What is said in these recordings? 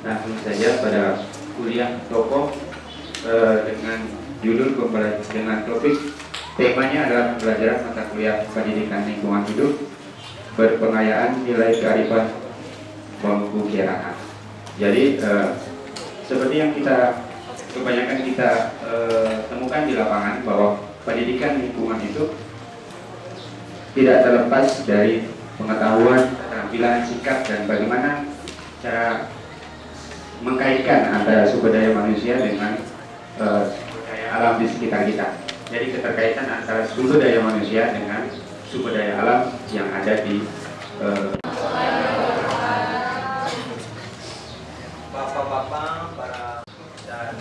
langsung saja pada kuliah tokoh dengan judul dengan topik temanya adalah pembelajaran mata kuliah pendidikan lingkungan hidup berpengayaan nilai kearifan bangku kiraan. Jadi seperti yang kebanyakan kita temukan di lapangan bahwa pendidikan lingkungan itu tidak terlepas dari pengetahuan, keterampilan, sikap, dan bagaimana cara mengkaitkan antara sumber daya manusia dengan sumber daya alam di sekitar kita. Jadi keterkaitan antara sumber daya manusia dengan sumber daya alam yang ada di Bapak-bapak, para dan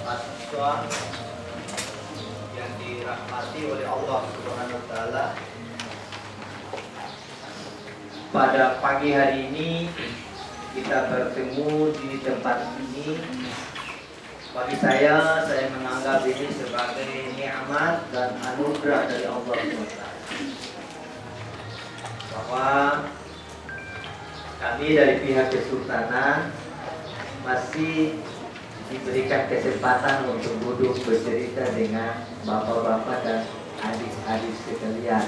mahasiswa yang dirahmati oleh Allah Subhanahu wa taala. Pada pagi hari ini kita bertemu di tempat ini. Bagi saya menganggap ini sebagai nikmat dan anugerah dari Allah SWT. Bahwa kami dari pihak Kesultanan masih diberikan kesempatan untuk duduk bercerita dengan bapak-bapak dan adik-adik sekalian.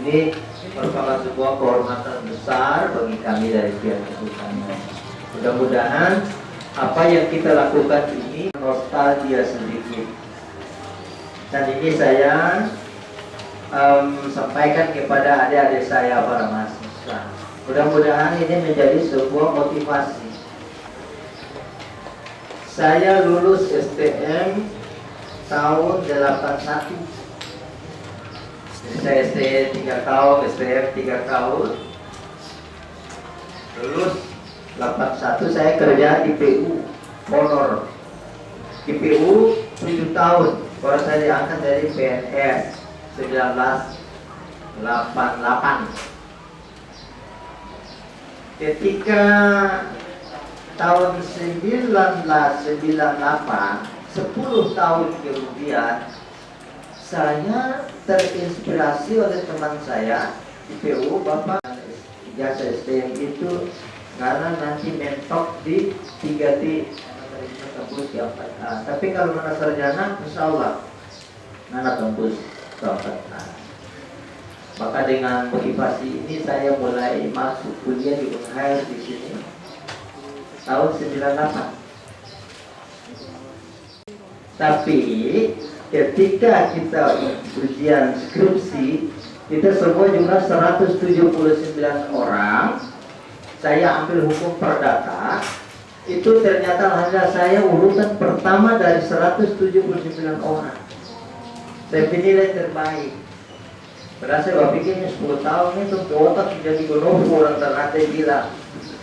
Ini merupakan sebuah kehormatan besar bagi kami dari pihak Kesultanan. Mudah-mudahan apa yang kita lakukan ini nostalgia sedikit. Dan ini saya sampaikan kepada adik-adik saya para mahasiswa. Mudah-mudahan ini menjadi sebuah motivasi. Saya lulus STM tahun 81. Jadi saya STM 3 tahun, STM 3 tahun. Lulus 81 saya kerja di PU honor. Di PU 7 tahun. Baru saya diangkat dari PNS 1988. Ketika tahun 1998, 10 tahun kemudian, saya terinspirasi oleh teman saya di PU, Bapak jasa STM itu karena nanti mentok di 3T tembus di 4A. Tapi kalau mana sarjana, insya Allah mana tembus ke 4A. Maka dengan motivasi ini saya mulai masuk kuliah di Unhair di sini tahun 98. Tapi ketika kita ujian skripsi, kita semua jumlah 179 orang. Saya ambil hukum perdata. Itu ternyata hanya saya urutan pertama dari 179 orang. Saya nilai terbaik. Padahal saya berpikirnya 10 tahun itu otak jadi gunung orang ternate gila.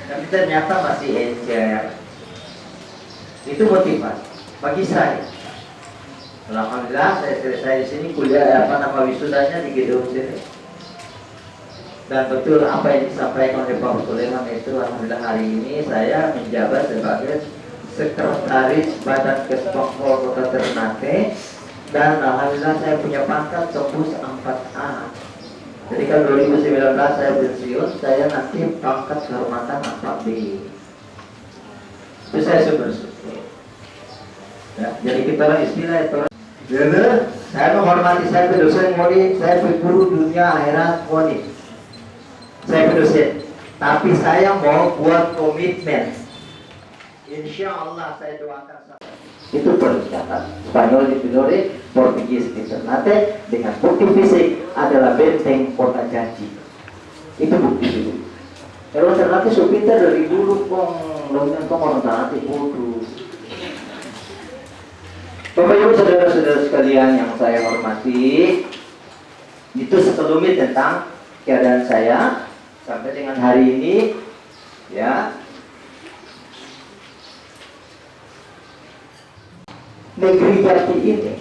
Tapi ternyata masih encer. Itu motivasi bagi saya. Alhamdulillah saya selesai di sini kuliah wisudanya di gedung sini. Dan betul apa yang disampaikan oleh Pak Sulaiman itu, alhamdulillah hari ini saya menjabat sebagai sekretaris Badan Kesbangpol Kota Ternate. Dan alhamdulillah saya punya pangkat tembus 4A. Jadi kan 2019 saya pensiun, saya nanti pangkat kehormatan 4B. Itu saya bersyukur. Ya, jadi kita orang istilah itu. Jadi saya menghormati saya dosen moni, saya guru dunia akhirat moni. Saya dosen, tapi saya mau buat komitmen. Insya Allah saya doakan. Itu persyaratan. Spanyol di Tidore, Portugis di Ternate, dengan bukti fisik adalah benteng kota janji. Itu bukti dulu. Kalau Ternate supinter dari dulu orang Ternate bodoh. Bapak Ibu saudara-saudara sekalian yang saya hormati, itu sekelumit tentang keadaan saya sampai dengan hari ini, ya. Negeri Jati ini.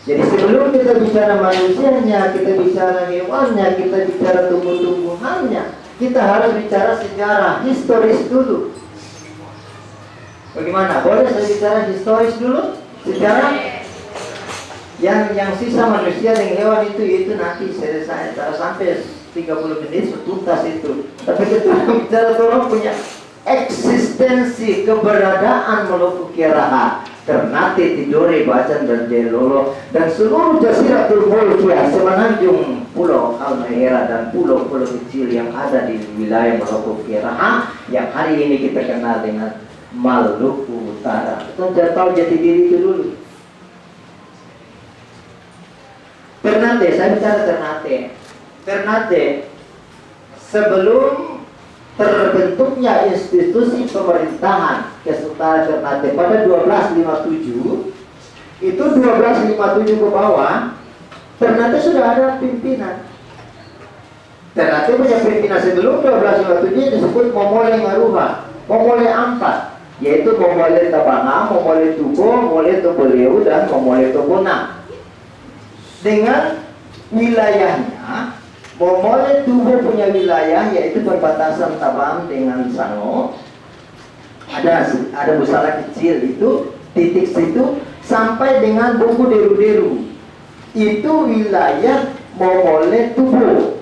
Jadi sebelum kita bicara manusianya, kita bicara hewannya, kita bicara tumbuh-tumbuhannya, kita harus bicara sejarah historis dulu. Bagaimana? Boleh saya bicara historis dulu? Sejarah yang sisa manusia dan hewan itu nanti selesai sampai 30 menit tuntas itu. Tapi kita bicara tolong punya eksistensi keberadaan Moluku Raha, Ternate, Tidore, Bacan, dan Jelolo, dan seluruh Jaziratul Mulkiyah semenanjung Pulau Halmahera dan pulau-pulau kecil yang ada di wilayah Moluku Raha yang hari ini kita kenal dengan Maluku Utara. Kita tahu jati diri itu dulu. Ternate, saya bicara Ternate. Ternate sebelum terbentuknya institusi pemerintahan Kesultanan Ternate pada 1257, itu 1257 ke bawah, Ternate sudah ada pimpinan. Ternate punya pimpinan sebelum 1257 disebut Momole Ngaruha, Momole Ampat, yaitu Momole Tabanga, Momole Tubo, Momole Toboleu, dan Momole Tobona. Dengan wilayahnya, Momole Tubo punya wilayah yaitu perbatasan Tabang dengan Sango. Ada musala kecil itu, titik situ sampai dengan Buku Deru-Deru. Itu wilayah Momole Tubo.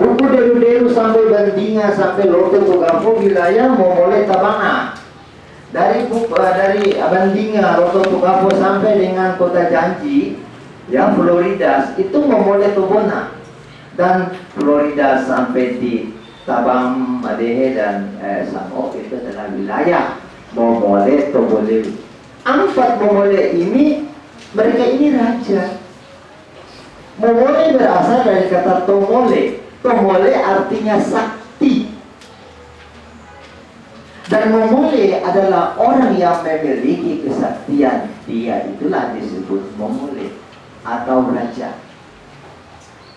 Buku Deru-Deru sampai Bandinga sampai Loto Togafo wilayah Momole Tabanga. Dari Bandinga, Loto Togafo sampai dengan Kota Janji, ya Florida, itu Momole Tobona. Dan Florida sampai di Tabang, Madehe, dan Sango itu adalah wilayah Momole Toboleu. 4 Momole ini, mereka ini raja. Momole berasal dari kata Tomole. Tomole artinya sakti. Dan Momole adalah orang yang memiliki kesaktian. Dia itulah disebut Momole atau raja.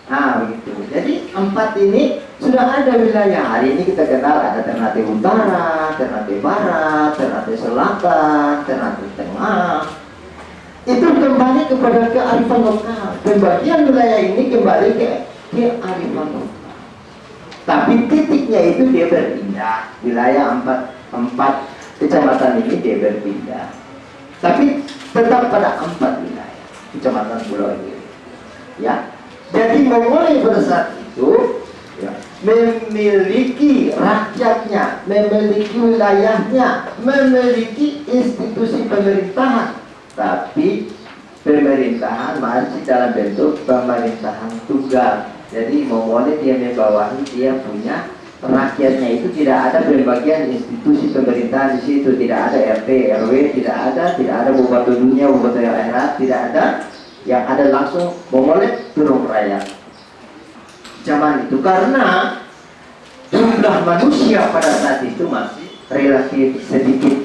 Nah begitu. Jadi 4 ini sudah ada wilayah. Hari ini kita kenal ada Ternate Utara, Ternate Barat, Ternate Selatan, Ternate Tengah. Itu kembali kepada kearifan lokal. Pembagian wilayah ini kembali ke kearifan lokal. Tapi titiknya itu dia berpindah. Wilayah 4 kecamatan ini dia berpindah. Tapi tetap pada 4 wilayah kecamatan pulau ini. Ya. Jadi Momole pada saat itu ya, memiliki rakyatnya, memiliki wilayahnya, memiliki institusi pemerintahan. Tapi pemerintahan masih dalam bentuk pemerintahan tunggal. Jadi Momole dia membawahi, dia punya rakyatnya, itu tidak ada pembagian institusi pemerintahan di situ, tidak ada RT, RW, tidak ada bupati dunia, bupati akhirat, tidak ada. Yang ada langsung Momole turun rakyat. Zaman itu karena jumlah manusia pada saat itu masih relatif sedikit,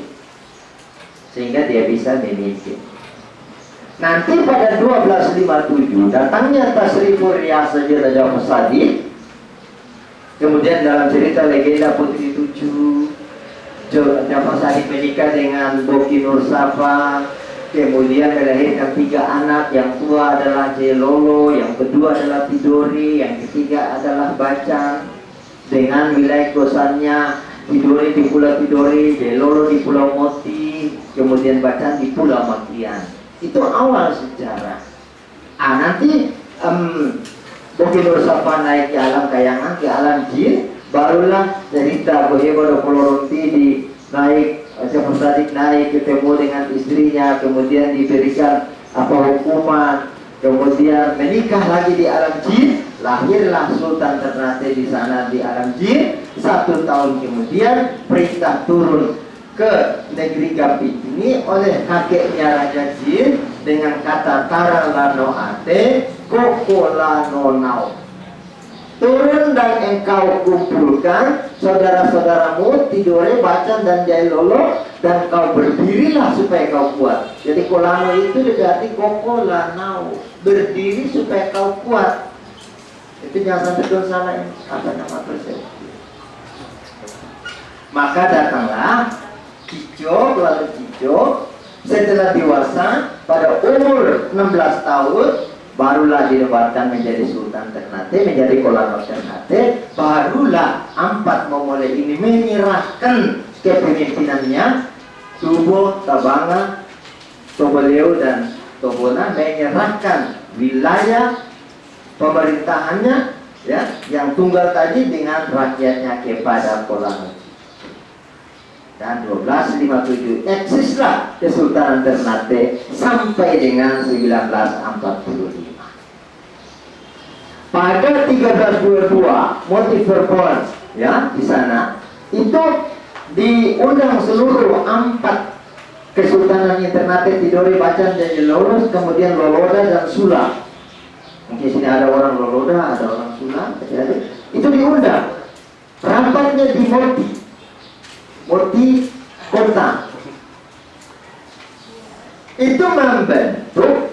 sehingga dia bisa memimpin. Nanti pada 1257 datangnya Tasrifur Riyasa Raja Fasadi. Kemudian dalam cerita legenda Putri Tujuh, Raja Fasadi menikah dengan Boki Nur Safa. Kemudian melahirkan 3 anak, yang tua adalah Jelolo, yang kedua adalah Tidore, yang ketiga adalah Bacan. Dengan wilayah kosannya, Tidore di Pulau Tidore, Jelolo di Pulau Moti, kemudian Bacan di Pulau Makian. Itu awal sejarah. Nanti Boki Nur Safa naik ke alam kayangan, ke alam jin, barulah cerita Bohebo Poloronti di naik Raja Fasadi naik ketemu dengan istrinya, kemudian diberikan hukuman, kemudian menikah lagi di alam jin, lahirlah Sultan Ternate di sana di alam jin. 1 tahun kemudian perintah turun ke negeri Gapi ini oleh kakeknya Raja Jin dengan kata Taralano Ate Kokolano Nau. Turun dan engkau kumpulkan saudara-saudaramu Tidore, Bacan, dan Jailolo, dan kau berdirilah supaya kau kuat. Jadi kolano itu berarti kokolanau, berdiri supaya kau kuat. Itu jangan sampai dosa lain, apa nama persepsi. Maka datanglah Cico, keluarga Cico. Setelah dewasa pada umur 16 tahun barulah dinobatkan menjadi Sultan Ternate, menjadi Kolano Ternate. Barulah 4 Momole ini menyerahkan kepemimpinannya. Tubo, Tabanga, Toboleu, dan Tobona menyerahkan wilayah pemerintahannya, ya, yang tunggal tadi dengan rakyatnya kepada Kolano. dan 1257 eksislah Kesultanan Ternate sampai dengan 1945. Pada 1322 motif Verbon ya di sana itu diundang seluruh 4 Kesultanan Ternate, Tidore, Bacan, dan Jailulo, kemudian Loloda dan Sula. Mungkin sini ada orang Loloda, ada orang Sula, itu diundang. Rapatnya di Moti Kota. Itu membentuk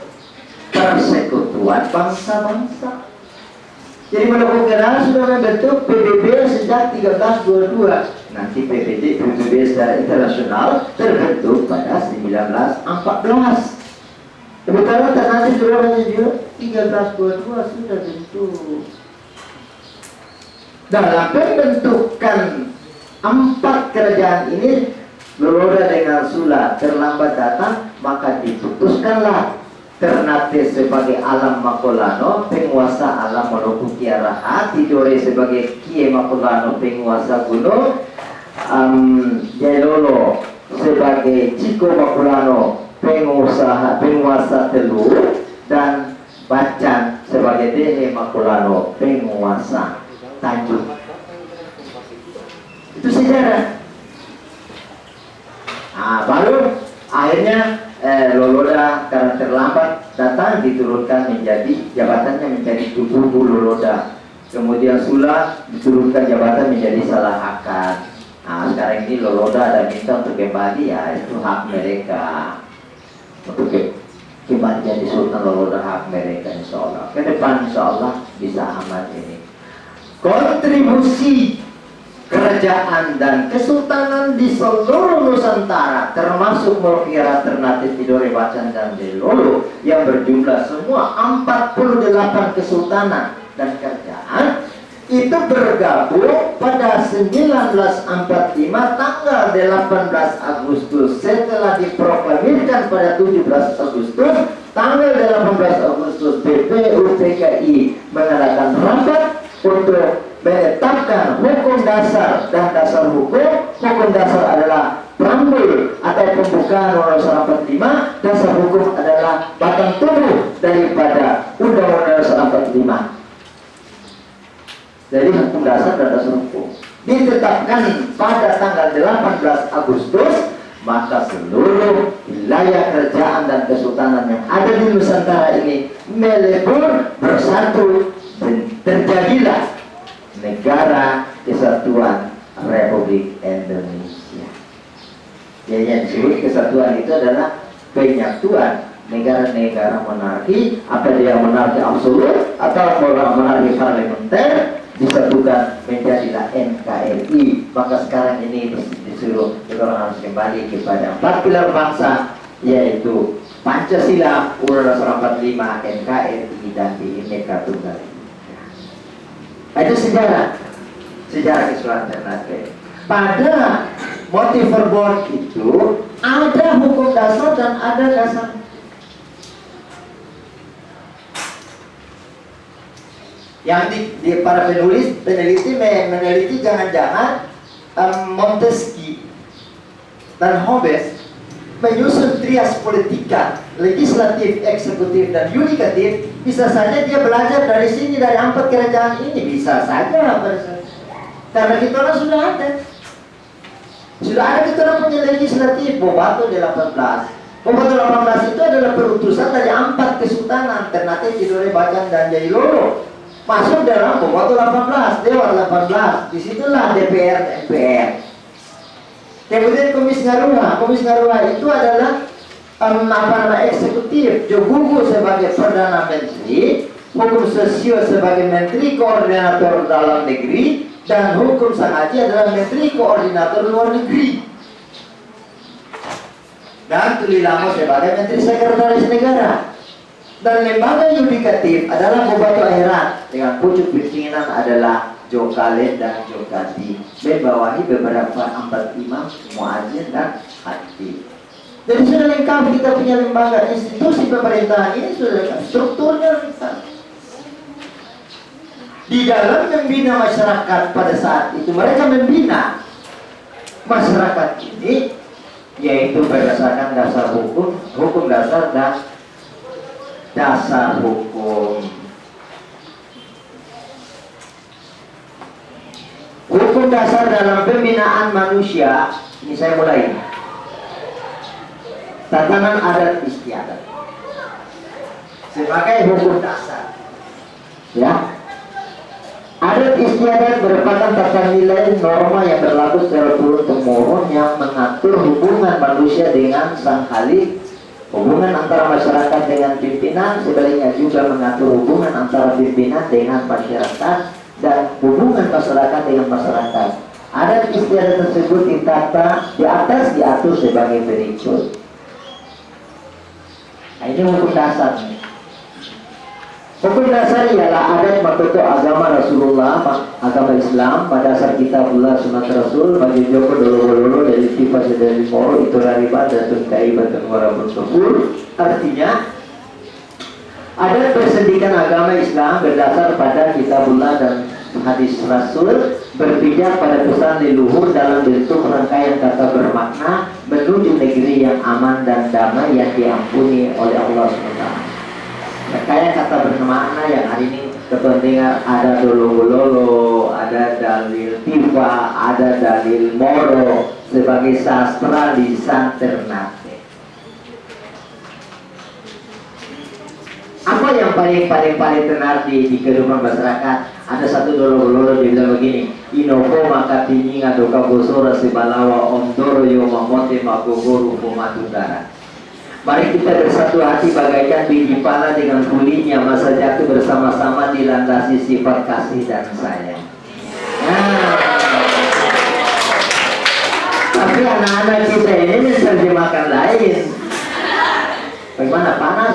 persekutuan bangsa-bangsa. Jadi Manokwari sudah membentuk PBB sejak 1322. Nanti PBB secara internasional terbentuk pada 1914. Sementara Ternate sudah juga 1322 sudah bentuk. Dalam pembentukan 4 kerajaan ini, Loloda dengan Sula terlambat datang, maka diputuskanlah Ternate sebagai alam Makolano, penguasa alam Moloku Kiaraha, Tidore sebagai Kie Makolano, penguasa gunung, Jailulo sebagai Ciko Makolano, penguasa telur, dan Bacan sebagai Dehe Makolano, penguasa Tanjung. Itu sejarah. Nah, baru akhirnya Loloda karena terlambat datang diturunkan menjadi jabatannya menjadi Tububu Loloda. Kemudian Sula diturunkan jabatan menjadi Salahakan. Nah, sekarang ini Loloda ada minta untuk kembali, ya itu hak mereka. Untuk kembali jadi Sultan Loloda, hak mereka, insya Allah. Ke depan insya Allah bisa aman ini. Kontribusi kerajaan dan kesultanan di seluruh Nusantara, termasuk Molokwari, Ternate, Tidore, Bacan, dan Jailulo yang berjumlah semua 48 kesultanan dan kerajaan, itu bergabung pada 1945 tanggal 18 Agustus setelah diproklamirkan pada 17 Agustus. Tanggal 18 Agustus BPUPKI mengadakan rapat untuk menetapkan hukum dasar dan dasar hukum. Hukum dasar adalah preambul atau pembukaan Undang-Undang 45. Dasar hukum adalah batang tubuh daripada Undang-Undang 45. Jadi hukum dasar dan dasar hukum ditetapkan pada tanggal 18 Agustus, maka seluruh wilayah kerajaan dan kesultanan yang ada di Nusantara ini melebur, bersatu, dan terjadilah Negara Kesatuan Republik Indonesia. Jadi yang disebut kesatuan itu adalah penyatuan negara-negara monarki, apa dia monarki absolut atau monarki parlementer, disatukan menjadilah NKRI. Maka sekarang ini disuruh kita harus kembali kepada 4 pilar bangsa, yaitu Pancasila, Undang-Undang 45, NKRI, dan Bhinneka Tunggal Ika. Itu sejarah Kesultanan Ternate. Pada motif Verbon itu ada hukum dasar dan ada dasar. Yang para peneliti meneliti jangan-jangan Montesquieu dan Hobbes menyusun trias politika, legislatif, eksekutif, dan yudikatif. Bisa saja dia belajar dari sini, dari 4 kerajaan ini. Bisa saja, karena kita orang sudah ada kita orang punya legislatif. Bobato 18 itu adalah perutusan dari 4 kesultanan, Ternate, Tidore, Bacan, dan Jailulo, masuk dalam Bobato 18, Dewan 18. Disitulah DPR, MPR. Kemudian Komis Ngaruha itu adalah eksekutif. Jogugu sebagai Perdana Menteri, Hukum Sosio sebagai Menteri Koordinator Dalam Negeri, dan Hukum Sangaji adalah Menteri Koordinator Luar Negeri. Dan Tulilamo sebagai Menteri Sekretaris Negara. Dan lembaga yudikatif adalah Bobato Akhirat dengan pucuk pimpinan adalah Jokale dan Jokati, membawahi beberapa 4 imam, muadzin, dan khatib. Jadi sudah lengkap kita punya lembaga institusi pemerintahan ini, sudah lengkap strukturnya lengkap. Di dalam membina masyarakat pada saat itu mereka membina masyarakat ini, yaitu berdasarkan dasar hukum, hukum dasar dan dasar hukum. Hukum dasar dalam pembinaan manusia, ini saya mulai. Tatanan adat istiadat sebagai hukum dasar, ya. Adat istiadat merupakan tata nilai norma yang berlaku secara turun-temurun yang mengatur hubungan manusia dengan sang khalik, hubungan antara masyarakat dengan pimpinan, sebaliknya juga mengatur hubungan antara pimpinan dengan masyarakat dan hubungan masyarakat dengan masyarakat. Adat istiadat tersebut ditata di atas diatur sebagai berikut. Nah, ini hukum dasar. Hukum dasar ialah adat makoto agama Rasulullah, agama Islam, pada dasar kitabullah sunat Rasul, bagi Joko dolo dari tifas dari moro itu rariba dan tungkai batun warabun sofur. Artinya adat persendikan agama Islam berdasar pada kitabullah dan hadis Rasul, berpijak pada pesan leluhur dalam bentuk rangkaian kata bermakna menuju negeri yang aman dan damai yang diampuni oleh Allah SWT. Kayak kata bermakna yang hari ini kepentingan ada dolo-lolo, ada dalil tifa, ada dalil moro sebagai sastra lisan Ternate. Apa yang paling tenar di kehidupan masyarakat? Ada satu dolo-lolo dia bilang begini, inofo maka tinggi ngadoka bosora sebalawa omdoro yomamote makogoro pomatudara. Mari kita bersatu hati bagaikan biji pala dengan kulinya, masa jatuh bersama-sama dilandasi sifat kasih dan sayang. Nah, tapi anak-anak kita ini menerjemahkan lain. Bagaimana, panas?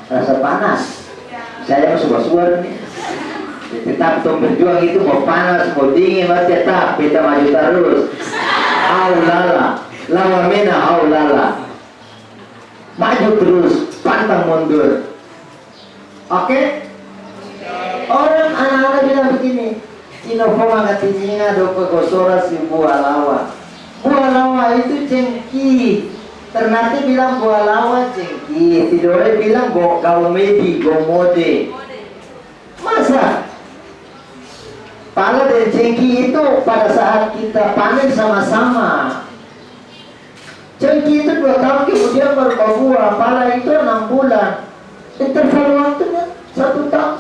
Rasa panas. Saya mau suar-suar nih. Tetap untuk berjuang itu mau panas, mau dingin, mau tetap kita maju terus. Aulala. Lawa mena aulala, maju terus, pantang mundur. Oke? Orang anak-anak bilang begini, inofoma katinya dope gosora si buah lawa. Buah lawa itu cengki. Ternate bilang buah lawa cengki. Tidore bilang gaumedi, gomode. Masa? Pala dan cengki itu pada saat kita panen sama-sama. Cengki itu 2 tahun kemudian baru berbuah, pala itu 6 bulan. Interval waktunya 1,5 tahun.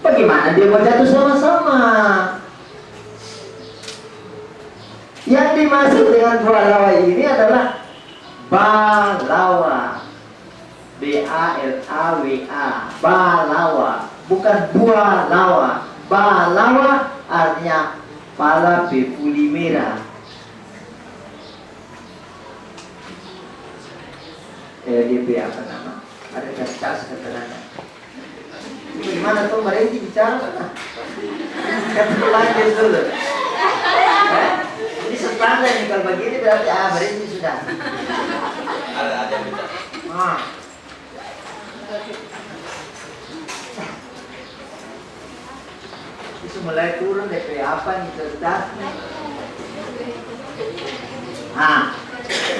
Bagaimana dia mau jatuh sama-sama? Yang dimaksud dengan buah lawa ini adalah balawa, B-A-L-A-W-A, balawa, bukan buah lawa. Balawa artinya pala befuli merah. DP apa nama? Ada kas keterangan. Gimana tuh mereka bicara? Kata lanjut dulu. Ini standar nih, kalau begini berarti mereka sudah. Ada bicara. Itu mulai turun DP apa nih cerdas?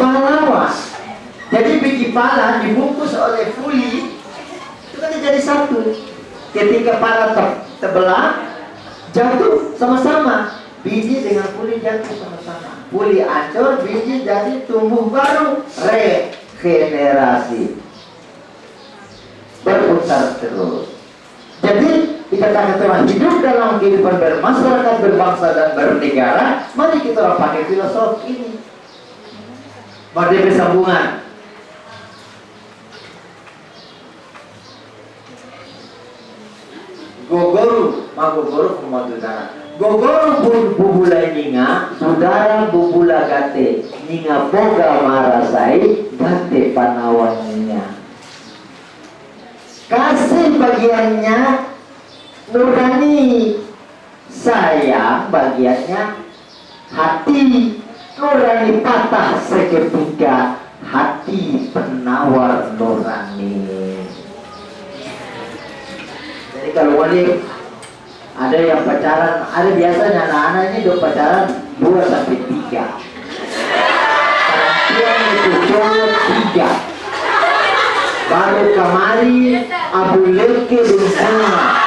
Balawa. Jadi biji pala dibungkus oleh fuli itu kan jadi satu. Ketika pala terbelah, jatuh sama-sama. Biji dengan fuli jatuh sama-sama. Fuli hancur, biji jadi tumbuh baru. Regenerasi. Berputar terus. Jadi dikatakan Tuhan hidup dalam kehidupan bermasyarakat, berbangsa dan bernegara. Mari kita orang pakai filosofi ini. Mari bersambungan. Gogoru, magogoro kumatudara. Gogoru bubula ninga, saudara bubula gate, ninga boga marasai, gate panawannya. Kasih bagiannya nurani, sayang bagiannya hati. Nurani patah seketika, hati penawar nurani. Jadi kalau wali Ada yang pacaran, ada biasanya anak-anak ini udah pacaran 2 sampai 3. Perempuan itu cowok 3. Baru kemari Abu Leke belum sama.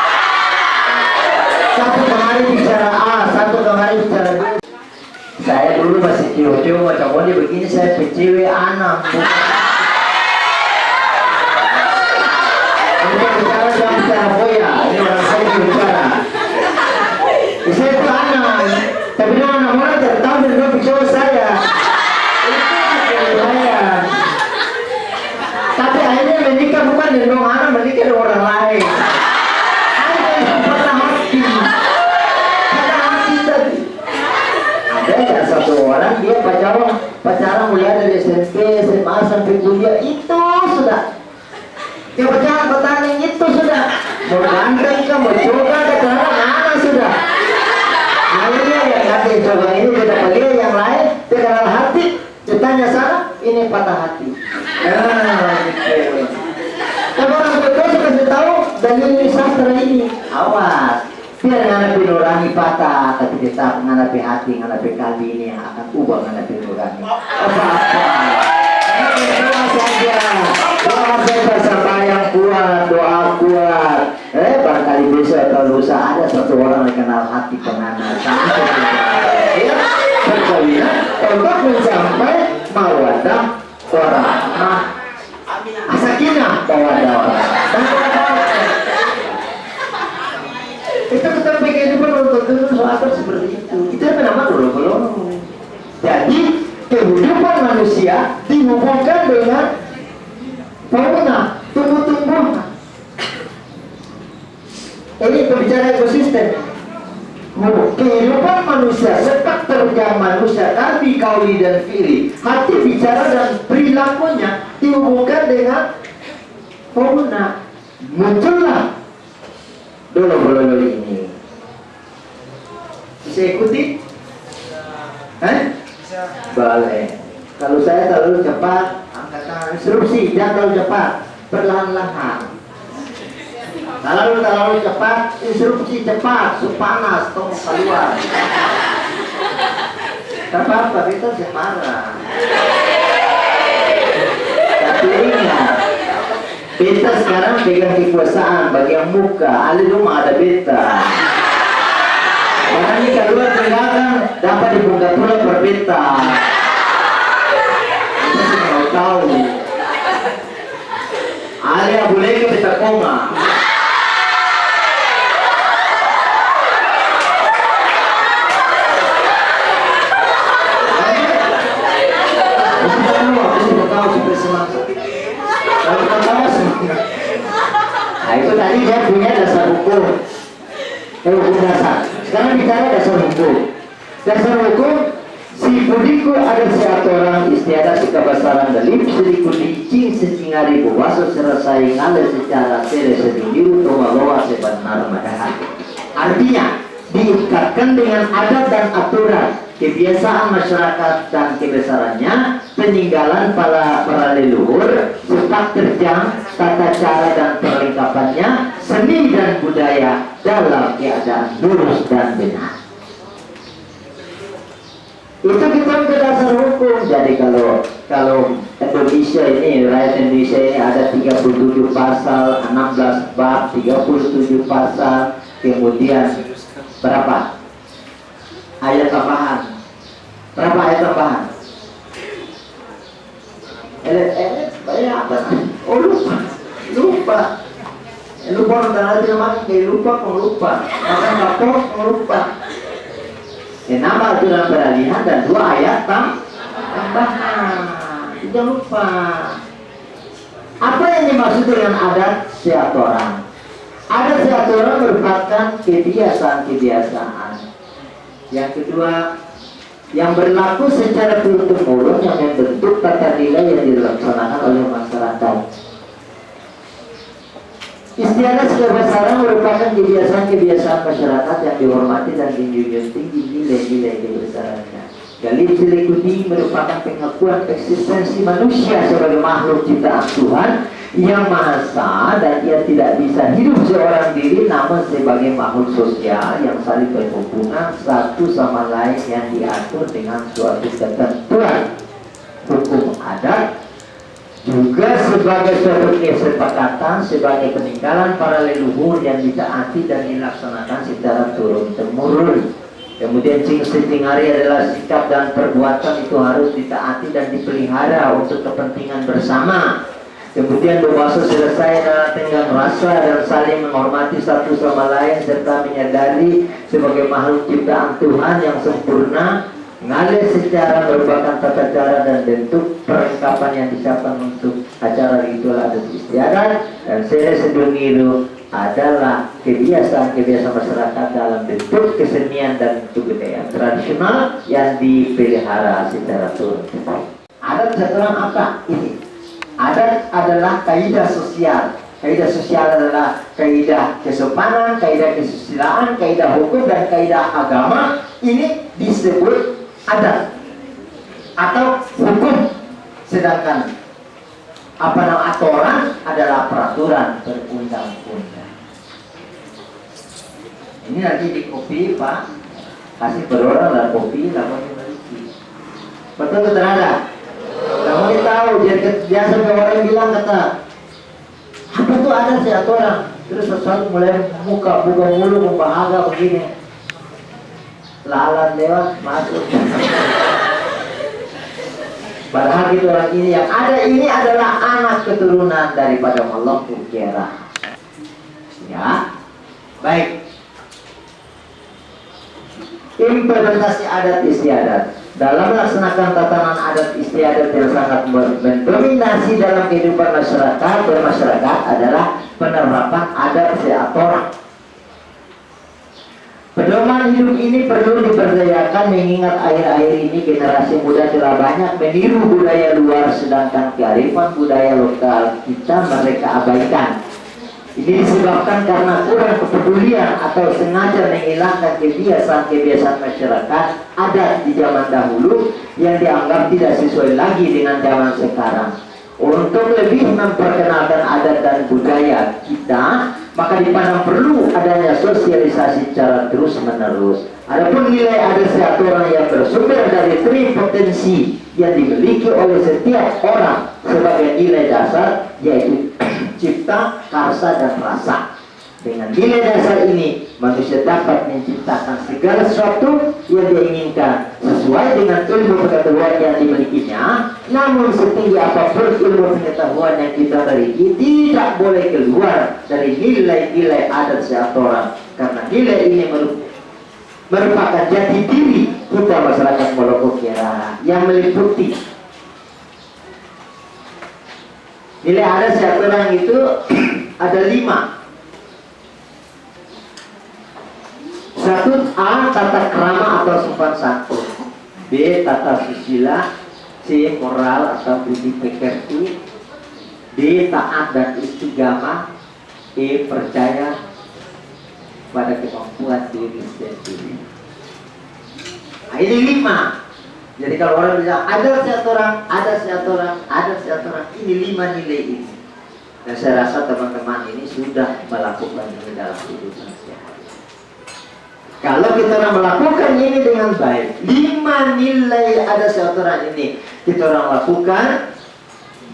Satu kemari bicara A, satu kemari bicara B. Saya dulu masih cium-cium macam ini begini, saya cewek anak. Ini bicara jangan bicara boya, ini orang saya bicara. Saya itu anak, tapi dia anak orang tertahu dan dia bicara saya. Itu saya. Tapi akhirnya menikah bukan dengan anak, menikah dengan orang lain. Patah hati tadi. Ada satu orang dia pacaran mulai dari SMP, SMA sampai kuliah itu sudah. Dia pacaran petani itu sudah. Mau ganteng ke, mau coba ke anak sudah. Akhirnya yang hati coba ini kita pergi yang lain, dia kenal hati, ditanya sana, ini patah hati. Gitu. Tapi orang betul kasih tahu dari sastra ini, awas, biar nganapi nurani patah, tapi tetap nganapi hati, nganapi kalbi ini yang akan ubah nganapi nurani. Apa-apa. Doa saja, doa saja sampai yang kuat, doa kuat. Barangkali besok atau lusa ada satu orang yang kenal hati penganas. Ya, perkawinan untuk mencapai mawadah warahmah. Sakinah mawadah warahmah. Itu kita pikir pun untuk dulu soal seperti itu. Kita menama dulu belum. Jadi kehidupan manusia dihubungkan dengan fauna, tumbuh-tumbuhan. Ini berbicara ekosistem. Kehidupan manusia, sepak terjang manusia, kalbi, kauli, dan fi'li, hati, bicara, dan perilakunya dihubungkan dengan fauna. Muncullah dolo-dolo ini. Bisa ikuti? Boleh. Kalau saya terlalu cepat, angkat tangan. Instruksi, jangan terlalu cepat, perlahan-lahan. Terlalu cepat, instruksi cepat, panas, tolong keluar. Apa-apa, kita bisa marah. Tapi ingat, beta sekarang pegang kekuasaan bagian muka, alih rumah ada beta. Karena ini keluar tinggalkan dapat dibungkap pula per beta. Kita sih mau tahu. Alih boleh ke beta koma. Nah itu tadi dia punya dasar hukum. Hukum dasar. Sekarang bicara dasar hukum. Dasar hukum si budiku ada seatorang istiadat si kebesaran dalip seliku dicing secingari buwaso serasai ngale secara tere sedindiru toma bawa sebenar madahan. Artinya diikatkan dengan adat dan aturan, kebiasaan masyarakat dan kebesarannya, peninggalan para leluhur, sepak terjang, tata cara dan perlengkapannya, seni dan budaya dalam keadaan lurus dan benar. Itu kita ke dasar hukum. Jadi kalau Indonesia ini, rakyat Indonesia ini ada 37 pasal, 16 bab, 37 pasal, kemudian berapa ayat tambahan? Berapa ayat tambahan? Apa? Oh lupa. Lupa nonton aja makin kayak lupa, makan kapok, lupa. Nama aturan peralihan dan 2 ayat tambahan. Tidak lupa. Apa yang dimaksud dengan adat seatorang? Adat seatorang merupakan kebiasaan-kebiasaan. Yang kedua, yang berlaku secara turun-temurun yang membentuk tata nilai yang dilaksanakan oleh masyarakat. Istiadat kebesaran merupakan kebiasaan-kebiasaan masyarakat yang dihormati dan dijunjung tinggi nilai-nilai kebesarannya. Galib Silekudi merupakan pengakuan eksistensi manusia sebagai makhluk ciptaan Tuhan yang maha esa dan ia tidak bisa hidup seorang diri, namun sebagai makhluk sosial yang saling berhubungan satu sama lain yang diatur dengan suatu ketentuan hukum adat, juga sebagai suatu kesepakatan, sebagai peninggalan para leluhur yang ditaati dan dilaksanakan secara turun-temurun. Kemudian hari adalah sikap dan perbuatan itu harus ditaati dan dipelihara untuk kepentingan bersama. Kemudian berpuasa selesai dengan tenggang rasa dan saling menghormati satu sama lain serta menyadari sebagai makhluk ciptaan Tuhan yang sempurna, mengalir secara merupakan tata cara dan bentuk perlengkapan yang disiapkan untuk acara ritual adat istiadat, dan sere sedungiru adalah kebiasaan-kebiasaan masyarakat dalam bentuk kesenian dan kebudayaan tradisional yang dipelihara secara turun-temurun. Adat sekarang apa ini? Adat adalah kaidah sosial. Kaidah sosial adalah kaidah kesopanan, kaidah kesusilaan, kaidah hukum, dan kaidah agama. Ini disebut adat atau hukum, sedangkan aturan adalah peraturan berundang-undang. Ini nanti di kopi Pak, kasih berorang dan kopi lalu dimiliki. Betul betul ada. Kamu tahu dia sampai orang bilang kata apa tuh adat sih aturan, terus sesuatu mulai buka mulu membahagia begini. Lalat lewat masuk. Padahal gitu orang ini yang ada ini adalah anak keturunan daripada Allah Kira. Ya, baik. Implementasi adat istiadat dalam melaksanakan tatanan adat istiadat yang sangat mendominasi dalam kehidupan masyarakat adalah penerapan adat seatorang. Pedoman hidup ini perlu diberdayakan mengingat akhir-akhir ini generasi muda telah banyak meniru budaya luar sedangkan kearifan budaya lokal kita mereka abaikan. Ini disebabkan karena kurang kepedulian atau sengaja menghilangkan kebiasaan-kebiasaan masyarakat adat di zaman dahulu yang dianggap tidak sesuai lagi dengan zaman sekarang. Untuk lebih memperkenalkan adat dan budaya kita, maka dipandang perlu adanya sosialisasi secara terus-menerus. Adapun nilai adat seatorang yang bersumber dari tripotensi yang dimiliki oleh setiap orang sebagai nilai dasar, yaitu cipta, karsa, dan rasa. Dengan nilai dasar ini, manusia dapat menciptakan segala sesuatu yang dia inginkan sesuai dengan ilmu pengetahuan yang dimilikinya. Namun setinggi apapun ilmu pengetahuan yang kita miliki tidak boleh keluar dari nilai-nilai adat seatorang, karena nilai ini merupakan jati diri kita masyarakat Molopo Kira yang meliputi nilai adat seatorang itu ada 5. Satu, A. Tata krama atau sopan santun. B. Tata susila. C. Moral atau budi pekerti. D. Taat dan istiqamah. E. Percaya pada kemampuan diri sendiri. Nah, ini 5. Jadi kalau orang bilang ada seatorang, ini 5 nilai ini. Dan saya rasa teman-teman ini sudah melakukan ini dalam kehidupan sehari-hari. Kalau kita orang melakukan ini dengan baik, 5 nilai ada seatorang ini kita orang lakukan,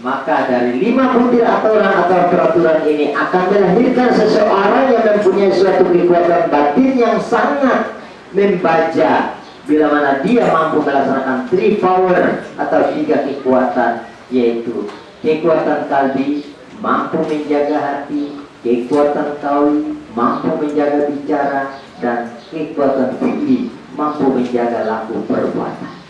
maka dari 5 butir aturan atau peraturan ini akan melahirkan seseorang yang mempunyai suatu kekuatan batin yang sangat membaja, bila mana dia mampu melaksanakan 3 power atau 3 kekuatan, yaitu kekuatan kalbi, mampu menjaga hati, kekuatan kauli, mampu menjaga bicara, dan kekuatan fikih, mampu menjaga laku perbuatan.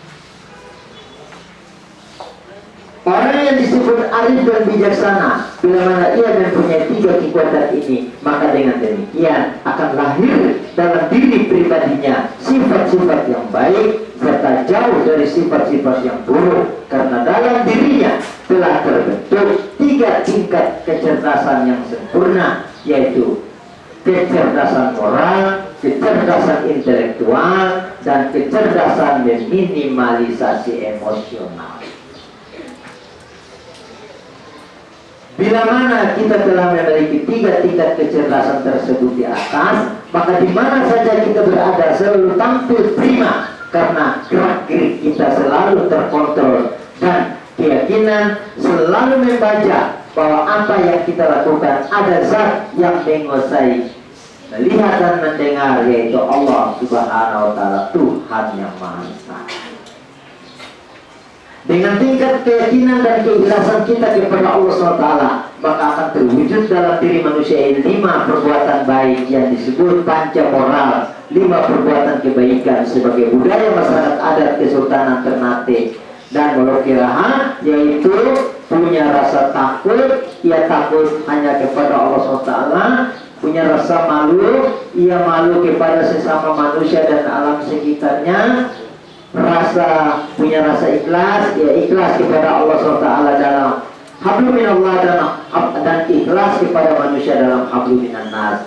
Orang yang disebut arif dan bijaksana, bila mana ia mempunyai 3 kekuatan ini, maka dengan demikian akan lahir dalam diri pribadinya sifat-sifat yang baik serta jauh dari sifat-sifat yang buruk, karena dalam dirinya telah terbentuk 3 tingkat kecerdasan yang sempurna, yaitu kecerdasan moral, kecerdasan intelektual, dan kecerdasan meminimalisasi emosional. Bila mana kita telah memiliki 3 tingkat kecerdasan tersebut di atas, maka di mana saja kita berada selalu tampil prima, karena gerak-gerik kita selalu terkontrol dan keyakinan selalu membaca bahwa apa yang kita lakukan ada zat yang menguasai, melihat dan mendengar, yaitu Allah Subhanahu wa Ta'ala, Tuhan yang Maha Esa. Dengan tingkat keyakinan dan keikhlasan kita kepada Allah SWT, maka akan terwujud dalam diri manusia ini 5 perbuatan baik yang disebut panca moral, 5 perbuatan kebaikan sebagai budaya masyarakat adat Kesultanan Ternate dan Molokilaha, yaitu punya rasa takut, ia takut hanya kepada Allah SWT, punya rasa malu, ia malu kepada sesama manusia dan alam sekitarnya, punya rasa ikhlas, ya ikhlas kepada Allah SWT dalam hablum minallah dan ikhlas kepada manusia dalam hablum minannas.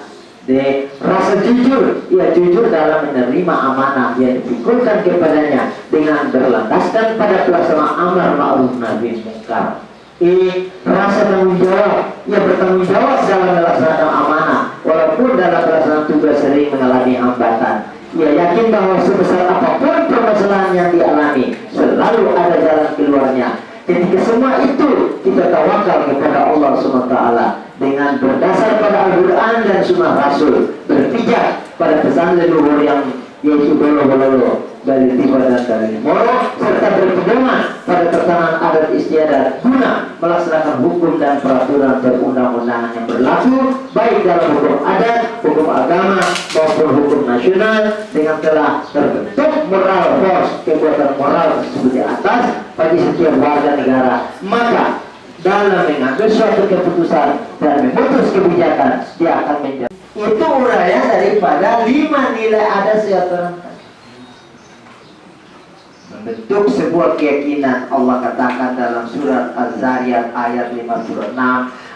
Rasa jujur, ia jujur dalam menerima amanah yang dipikulkan kepadanya dengan berlandaskan pada pelaksanaan amar ma'ruf nahi munkar. Rasa tanggung jawab, ia bertanggung jawab dalam melaksanakan amanah walaupun dalam pelaksanaan tugas sering mengalami hambatan. Ia yakin bahwa sebesar apapun permasalahan yang dialami, selalu ada jalan keluarnya. Ketika semua itu kita tawakal kepada Allah SWT dengan berdasar pada Al-Quran dan Sunnah Rasul, berpijak pada pesan leluhur yang yaitu bolo-bolo, dari tiba dan dari moro, serta berpedoman pada tatanan adat istiadat guna melaksanakan hukum dan peraturan perundang-undangan yang berlaku baik dalam hukum adat, hukum agama maupun hukum nasional, dengan telah terbentuk moral force, kekuatan moral tersebut di atas bagi setiap warga negara. Maka dalam mengambil suatu keputusan dan memutus kebijakan, dia akan menjadi itu uraian daripada 5 nilai adat yang terangkan. Membentuk sebuah keyakinan. Allah katakan dalam surat Az-Zariyat ayat 56,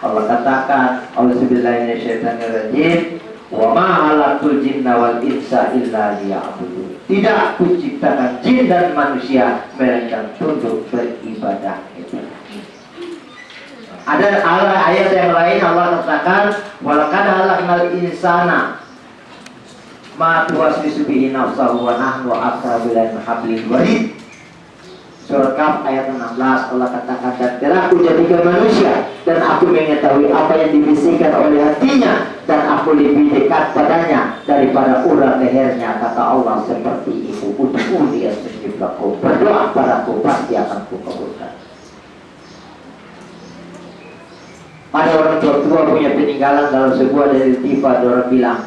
Allah katakan, Auzubillahi minasyaitonirrajim, wa ma khalaqtul jinna wal insa illa liya'budun. Tidak kuciptakan jin dan manusia melainkan tunduk beribadah. Ada ayat yang lain Allah katakan, walaqad khalaqnal insana ma tuwaswisu bihi nafsahu wa nahnu aqrabu ilaihi min hablil warid. Surah Kaf ayat 16, Allah katakan, dan telah aku jadikan manusia dan aku mengetahui apa yang dibisikkan oleh hatinya dan aku lebih dekat padanya daripada urat lehernya. Kata Allah seperti itu, ud'uni astajib lakum, berdoa padaku pasti akan kukabulkan. Ada orang tua punya peninggalan dalam sebuah dalil tifat, orang bilang,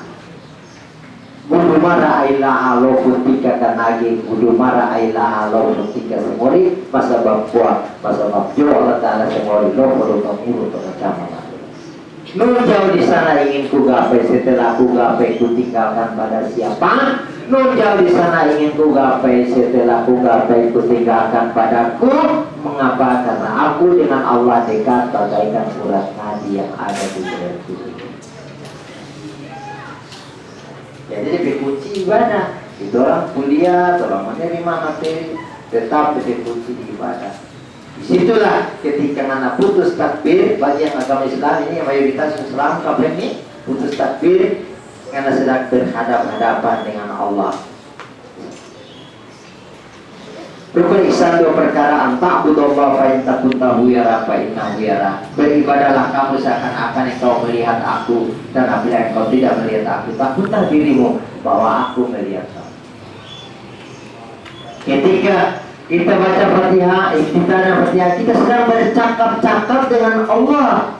Budu mara ailaha lofun tika kanagi, budu mara ailaha lofun tika semori, masa bapua, masa bapjo Allah Ta'ala semori, lofun kamuru terkacama. Nun jauh di sana ingin ku gapai, setelah ku gapai ku tinggalkan pada siapa? Nun jauh di sana ingin ku gapai, setelah ku gapai ku tinggalkan padaku. Mengapa? Karena aku dengan Allah dekat bagaikan urat nadi yang ada di dalam tubuh. Jadi lebih kunci ibadah. Itu orang kuliah, orang menerima materi, tetap lebih kunci di ibadah. Disitulah ketika anak putus takbir, bagi yang agama Islam ini, yang mayoritas Islam kapan ini putus takbir karena sedang berhadapan dengan Allah. Rukun ihsan 2 perkara, anta'budallaha fa in takun tahu yara fa innahu yara. Beribadahlah kamu seakan-akan engkau melihat aku, dan apabila engkau tidak melihat aku, takutlah dirimu bahwa aku melihat kamu. Ketika kita baca Fatihah, Fatihah, kita sedang bercakap-cakap dengan Allah.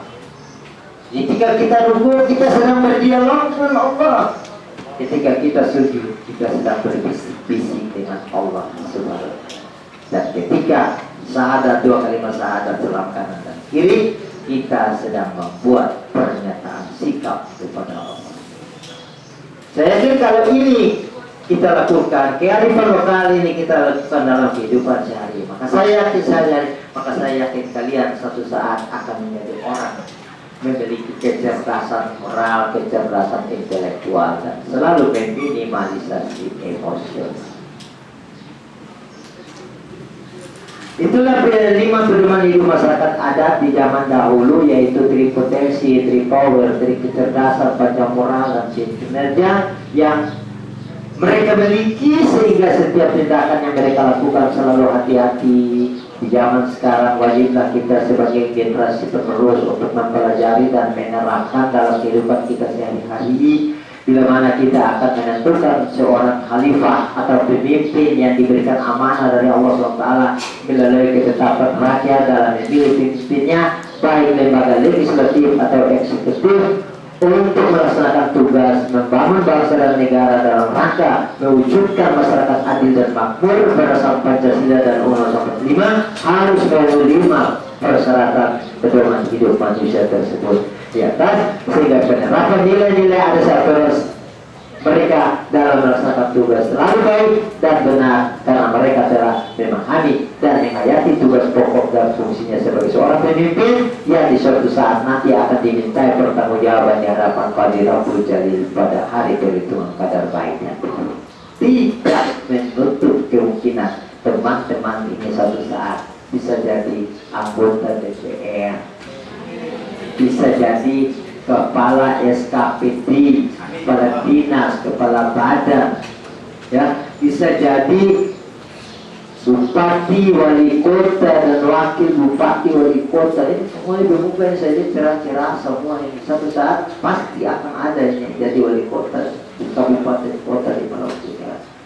Ketika kita ruku, kita sedang berdialog dengan Allah. Ketika kita sujud, kita sedang berbisik-bisik dengan Allah Subhanahu. Dan ketika syahadat 2 kalimat syahadat sebelah kanan dan kiri, kita sedang membuat pernyataan sikap kepada Allah. Saya yakin kalau ini kita lakukan, kearifan lokal ini kita lakukan dalam kehidupan sehari, maka saya yakin kalian suatu saat akan menjadi orang memiliki kecerdasan moral, kecerdasan intelektual, dan selalu meminimalisasi emosi. Itulah 5 pedoman hidup masyarakat adat di zaman dahulu, yaitu tripotensi, tripower, kecerdasan, pancamoral, dan kinerja yang mereka miliki, sehingga setiap tindakan yang mereka lakukan selalu hati-hati. Di zaman sekarang wajiblah kita sebagai generasi penerus untuk mempelajari dan menerapkan dalam kehidupan kita sehari-hari, bila mana kita akan menentukan seorang khalifah atau pemimpin yang diberikan amanah dari Allah SWT melalui ketetapan rakyat dalam memilih pemimpinnya, baik lembaga legislatif atau eksekutif, untuk melaksanakan tugas membangun bangsa dan negara dalam rangka mewujudkan masyarakat adil dan makmur berdasarkan Pancasila dan Undang-Undang 45, harus menerima persyaratan pedoman hidup manusia tersebut di atas, sehingga penerapan nilai-nilai asas mereka dalam melaksanakan tugas selalu baik dan benar, karena mereka telah memahami dan menghayati tugas pokok dan fungsinya sebagai seorang pemimpin yang di suatu saat nanti akan dimintai pertanggungjawaban di hadapan Qadi Rabbul Jalil pada hari perhitungan kadar baik dan buruk. Tidak menutup kemungkinan teman-teman ini suatu saat bisa jadi anggota DPR, bisa jadi kepala SKPD, kepala dinas, kepala badan, ya, bisa jadi bupati, wali kota, dan wakil bupati, wali kota. Ini semua bukan saja cerah-cerah, semua ini satu saat pasti akan ada yang jadi wali kota di kabupaten kota di Maluku.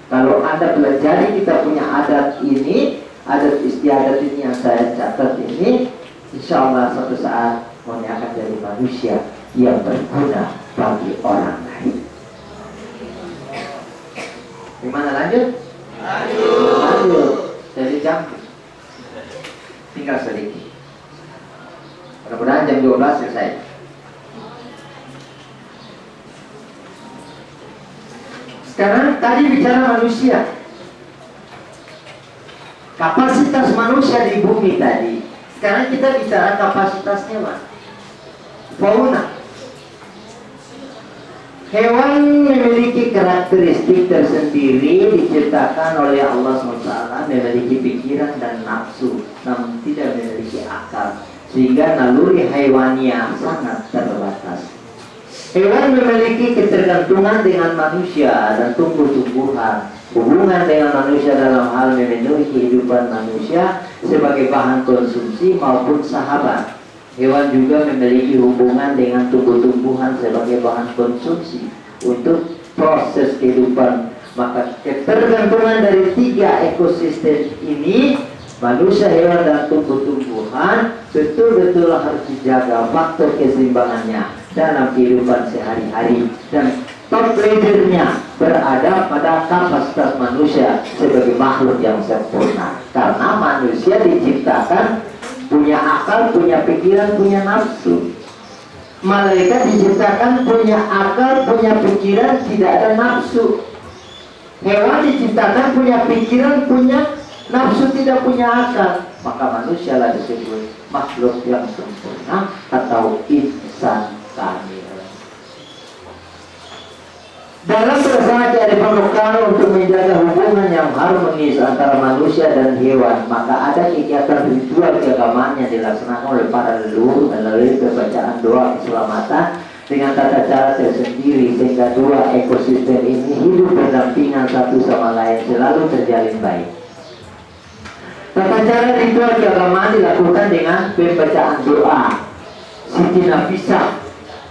Kalau Anda pelajari kita punya adat ini, adat istiadat ini yang saya catat ini, insya Allah suatu saat Anda akan jadi manusia yang berguna bagi orang lain. Gimana lanjut? Lanjut. Jadi jam tinggal sedikit. Mudah-mudahan jam 12 selesai. Sekarang tadi bicara manusia. Kapasitas manusia di bumi tadi. Sekarang kita bicara kapasitasnya, Mas. Fauna. Hewan memiliki karakteristik tersendiri, diciptakan oleh Allah SWT, memiliki pikiran dan nafsu, namun tidak memiliki akal, sehingga naluri hewaninya sangat terbatas. Hewan memiliki ketergantungan dengan manusia dan tumbuh-tumbuhan, hubungan dengan manusia dalam hal memenuhi kehidupan manusia sebagai bahan konsumsi maupun sahabat. Hewan juga memiliki hubungan dengan tumbuh-tumbuhan sebagai bahan konsumsi untuk proses kehidupan. Maka ketergantungan dari 3 ekosistem ini, manusia, hewan, dan tumbuh-tumbuhan, betul-betul harus dijaga faktor keseimbangannya dalam kehidupan sehari-hari. Dan top leadernya berada pada kapasitas manusia sebagai makhluk yang sempurna, karena manusia diciptakan punya akal, punya pikiran, punya nafsu. Malaikat diciptakan punya akal, punya pikiran, tidak ada nafsu. Hewan diciptakan punya pikiran, punya nafsu, tidak punya akal. Maka manusialah disebut makhluk yang sempurna atau insan kamil. Dalam pelaksanaan kearifan lokal untuk menjaga hubungan yang harmonis antara manusia dan hewan, maka ada kegiatan ritual keagamaan yang dilaksanakan oleh para leluhur melalui pembacaan doa keselamatan dengan tata cara tersendiri, sehingga 2 ekosistem ini hidup berdampingan satu sama lain, selalu terjalin baik. Tata cara ritual keagamaan dilakukan dengan pembacaan doa. Siti Nafisah,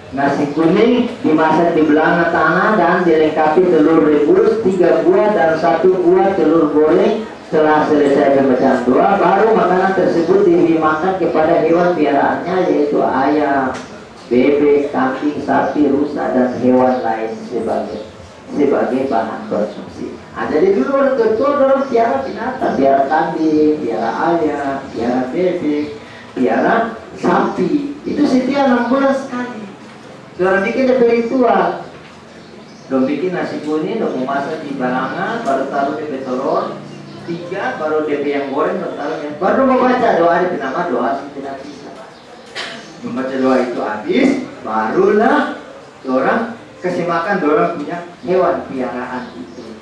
nasi kuning dimasak di belanga tanah dan dilengkapi telur rebus 3 buah dan 1 buah telur goreng. Setelah selesai pembacaan doa, baru makanan tersebut dimakan kepada hewan piaraannya, yaitu ayam, bebek, kambing, sapi, rusa, dan hewan lain sebagai bahan konsumsi. Jadi dulu orang tua orang piara binatang, piara kambing, piara ayam, piara bebek, piara sapi. Itu setiap 6 bulan sekali. Orang bikin DP ritual, dong bikin nasi kuning, dong masak di balanga, baru taruh DP telur 3, baru DP yang goreng, baru taruhnya, baru mau baca doa, ada nama doa Siti Nafisah. Membaca doa itu habis, barulah orang kasih makan orang punya hewan piaraan itu.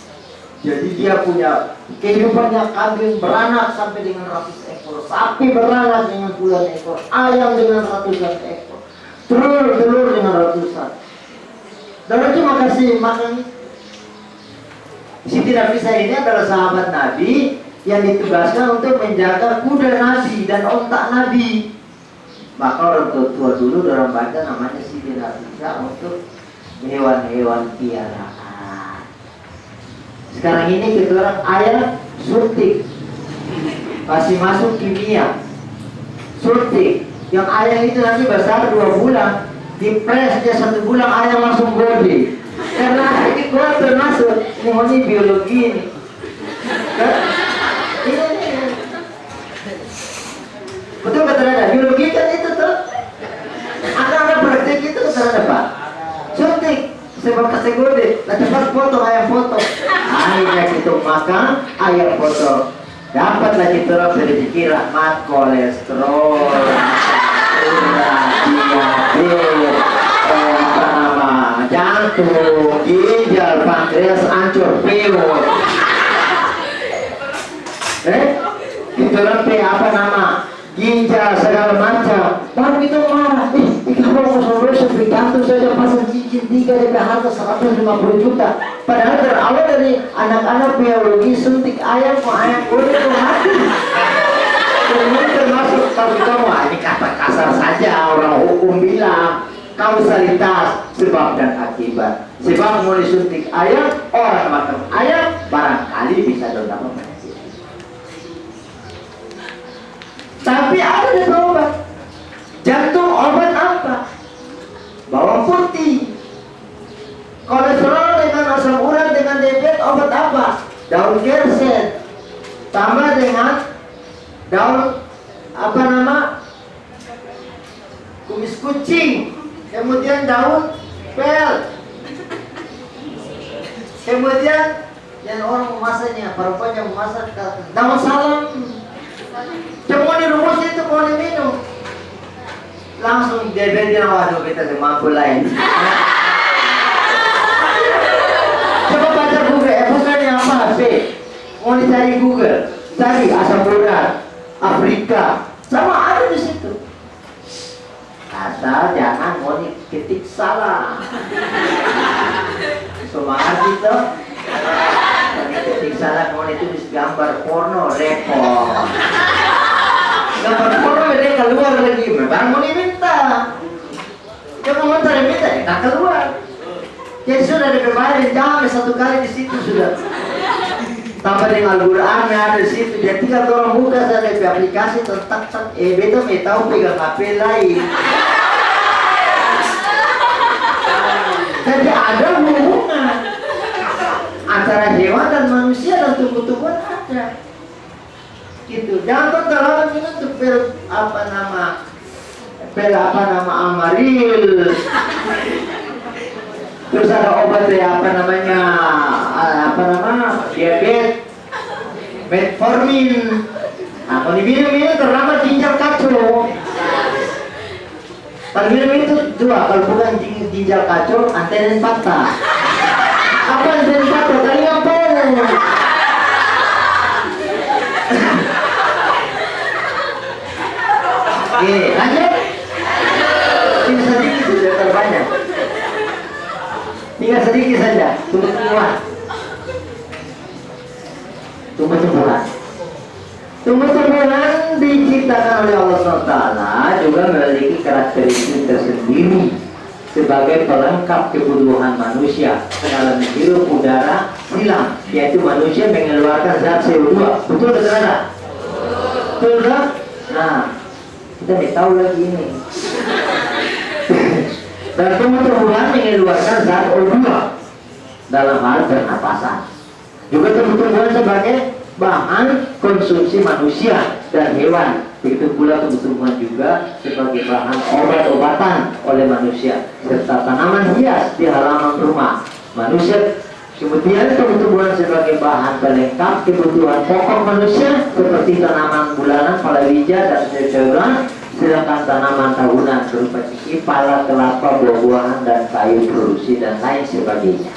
Jadi dia punya kehidupannya, kambing beranak sampai dengan 100 ekor, sapi beranak dengan puluhan ekor, ayam dengan ratusan ekor, telur dengan ratusan. Dan terima kasih makan. Siti Nafisah ini adalah sahabat Nabi yang ditugaskan untuk menjaga kuda Nabi dan ontak Nabi. Maka orang tua dulu orang baca namanya Siti Nafisah untuk hewan-hewan piaraan. Sekarang ini kita orang ayam suntik, masih masuk kimia, suntik. Yang ayam itu nanti besar 2 bulan, dipres dia 1 bulan ayam langsung gede. Karena ini gua termasuk ini biologi ini. Ini. Betul kata ada biologi kan itu tuh. Ada praktek itu kata ada Pak. Suntik sebab kategori, lah cepat foto ayam foto. Akhirnya kita makan ayam foto. Dapatlah kita rezeki rahmat kolesterol, diabetes, jantung, ginjal, pankreas hancur, peot. Kita apa nama? Ginjal segala macam. Baru kita marah. Kalau mau seperti kantor saja pasang cincin 3 dengan harga 150 juta. Padahal berawal dari anak-anak biologi suntik ayam kulit mati. Termasuk kalau kamu ini kata kasar saja orang hukum bilang kausalitas sebab dan akibat. Sebab mau disuntik ayam, orang makan ayam barangkali bisa donor penyakit. Tapi ada yang obat. Jantung obat apa? Bawang putih. Kolesterol dengan asam urat dengan diabetes obat apa? Daun kersen. Tambah dengan daun apa nama? Kumis kucing. Kemudian daun pel. Kemudian yang orang memasaknya, perempuan yang memasak daun salam. Cuma dirumus itu mau diminum. Langsung diabetes, waduh kita mampu lain. Coba baca Google, bukannya apa? Mau dicari Google, cari asam urat Afrika, sama ada di situ. Asal jangan mau diketik salah. Semangat itu. Ketik salah mau ditulis gambar porno, repot. Gambar porno dia keluar lagi, memang mau diminta. Jangan mau minta, kita keluar. Jadi sudah dikebarin, jangan 1 kali di situ sudah. Tambah dengan Al-Quran ada di situ. Dia tinggal orang buka saja di aplikasi tentang beta mau tahu pegang HP lain. Jadi ada hubungan antara hewan dan manusia dan tumbuh-tumbuhan ada. Gitu. Jangan terlalu minum tuh pil apa nama amaril. Terus ada obat ya diabetes, metformin. Nah, kalau diminum terlambat ginjal kacau. Kalau minum itu 2, kalau bukan ginjal kacau, antenen patah. Apa antenen patah? Tadi ngapain? Oke, lanjut. Tinggal sedikit sudah terbanyak. Tinggal sedikit saja, tumbuh-tumbuhan. Tumbuh-tumbuhan diciptakan oleh Allah SWT juga memiliki karakteristik tersendiri sebagai pelengkap kebutuhan manusia dalam menghirup udara silam, yaitu manusia mengeluarkan zat CO2. Betul betul ada? Betul kan? Nah, kita tidak tahu lagi ini. Dan tumbuh-tumbuhan mengeluarkan zat O2 dalam hal pernapasan. Juga tumbuh-tumbuhan sebagai bahan konsumsi manusia dan hewan. Begitu pula tumbuh-tumbuhan juga sebagai bahan obat-obatan oleh manusia serta tanaman hias di halaman rumah manusia. Kemudian tumbuh-tumbuhan sebagai bahan pelengkap kebutuhan pokok manusia seperti tanaman bulanan, palawija dan sayuran. Sedangkan tanaman tahunan berupa ciki, pala, kelapa, buah-buahan dan kayu produksi dan lain sebagainya.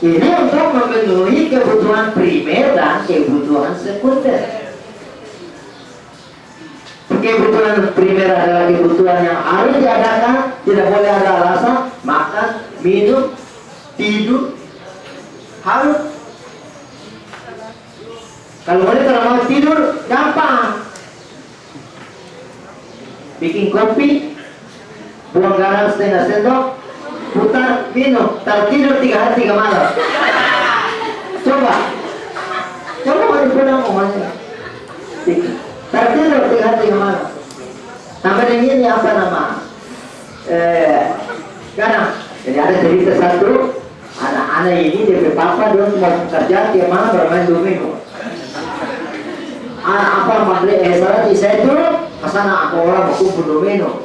Ini untuk memenuhi kebutuhan primer dan kebutuhan sekunder. Kebutuhan primer adalah kebutuhan yang harus diadakan, tidak boleh ada alasan, makan, minum, tidur, harus. Kalau wanita mau tidur, gampang. Bikin kopi, buang garam setengah sendok, putar, minum, tidur 3 hari 3 malam. Coba mau pulang ngomongnya. Tidur 3 hari 3 malam. Tambah dengan ini apa nama? Garam. Jadi ada cerita satu, anak-anak ini dari papa dia mau kerja tiap malam bermain domino. Salah saya itu kesana aku orang mau kumpul domino.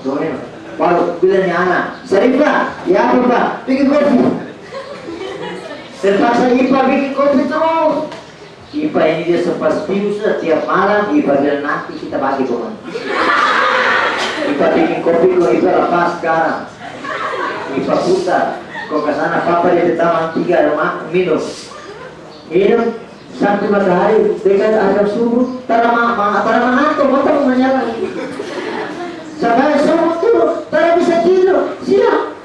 Baru bilangnya anak, Sarifah, ya apa pak? Bikin kopi. Terpaksa Ipa bikin kopi terus. Ipa ini dia sempat sudah tiap malam. Ipa bilang nanti kita bagi teman. Ipa bikin kopi, kok Ipa lepas garam. Ipa putar. Kok ke sana papa dia di taman 3 minum sampai matahari dekat azab subuh. Tarama ngantuk, mata mau menyala. Sampai subuh tuh, tak bisa tidur. Siap.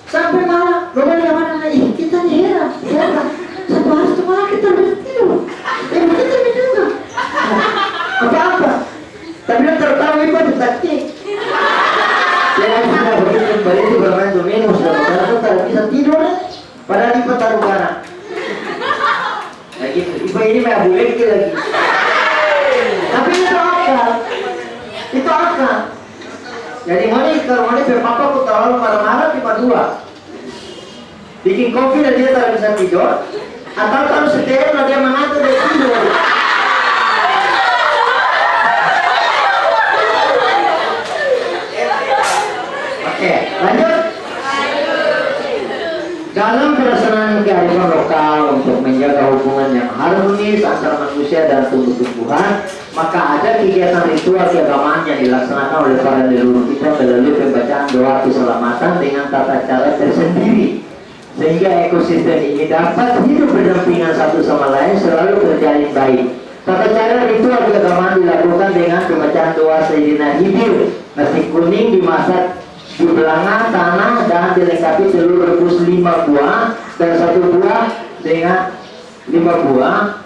Sampai malam, rombongan yang mana lagi? Kita heran. Satu hari itu malam kita bisa tidur. Kita juga. Apa-apa. Tapi yang tertawa itu detektif. Jangan sudah begitu kembali itu bermain domino sudah berdarah tak bisa tidur. Padahal Ipa taruh garam. Nah gitu, Ipa ini mah boleh lagi. Tapi itu akal. Itu akal. Jadi kalau papa aku terlalu marah-marah Ipa 2. Bikin kopi dan dia tak bisa tidur. Atau kalau setir dan dia mengatur dia tidur. Oke, lanjut. Dalam pelaksanaan kearifan lokal untuk menjaga hubungan yang harmonis antara manusia dan tumbuh-tumbuhan, maka ada kegiatan ritual keagamaan yang dilaksanakan oleh para leluhur kita melalui pembacaan doa keselamatan dengan tata cara tersendiri, sehingga ekosistem ini dapat hidup berdampingan satu sama lain selalu terjalin baik. Tata cara ritual keagamaan dilakukan dengan pembacaan doa Sayyidina Hidir, nasi kuning dimasak di belanga tanah dan dilengkapi telur rebus 5 buah dan 1 buah dengan 5 buah.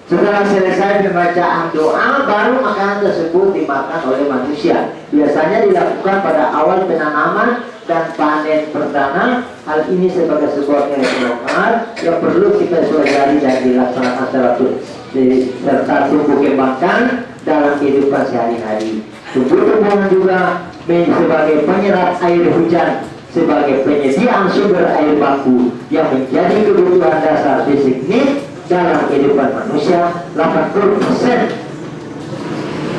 Setelah selesai pembacaan doa, baru makanan tersebut dimakan oleh manusia. Biasanya dilakukan pada awal penanaman dan panen perdana. Hal ini sebagai sebuah kegiatan lokal yang perlu kita pelajari dan dilaksanakan serta tumbuh kembangkan dalam kehidupan sehari-hari. Tumbuh-tumbuhan juga sebagai penyerap air hujan, sebagai penyediaan sumber air baku yang menjadi kebutuhan dasar basic need dalam kehidupan manusia. 80%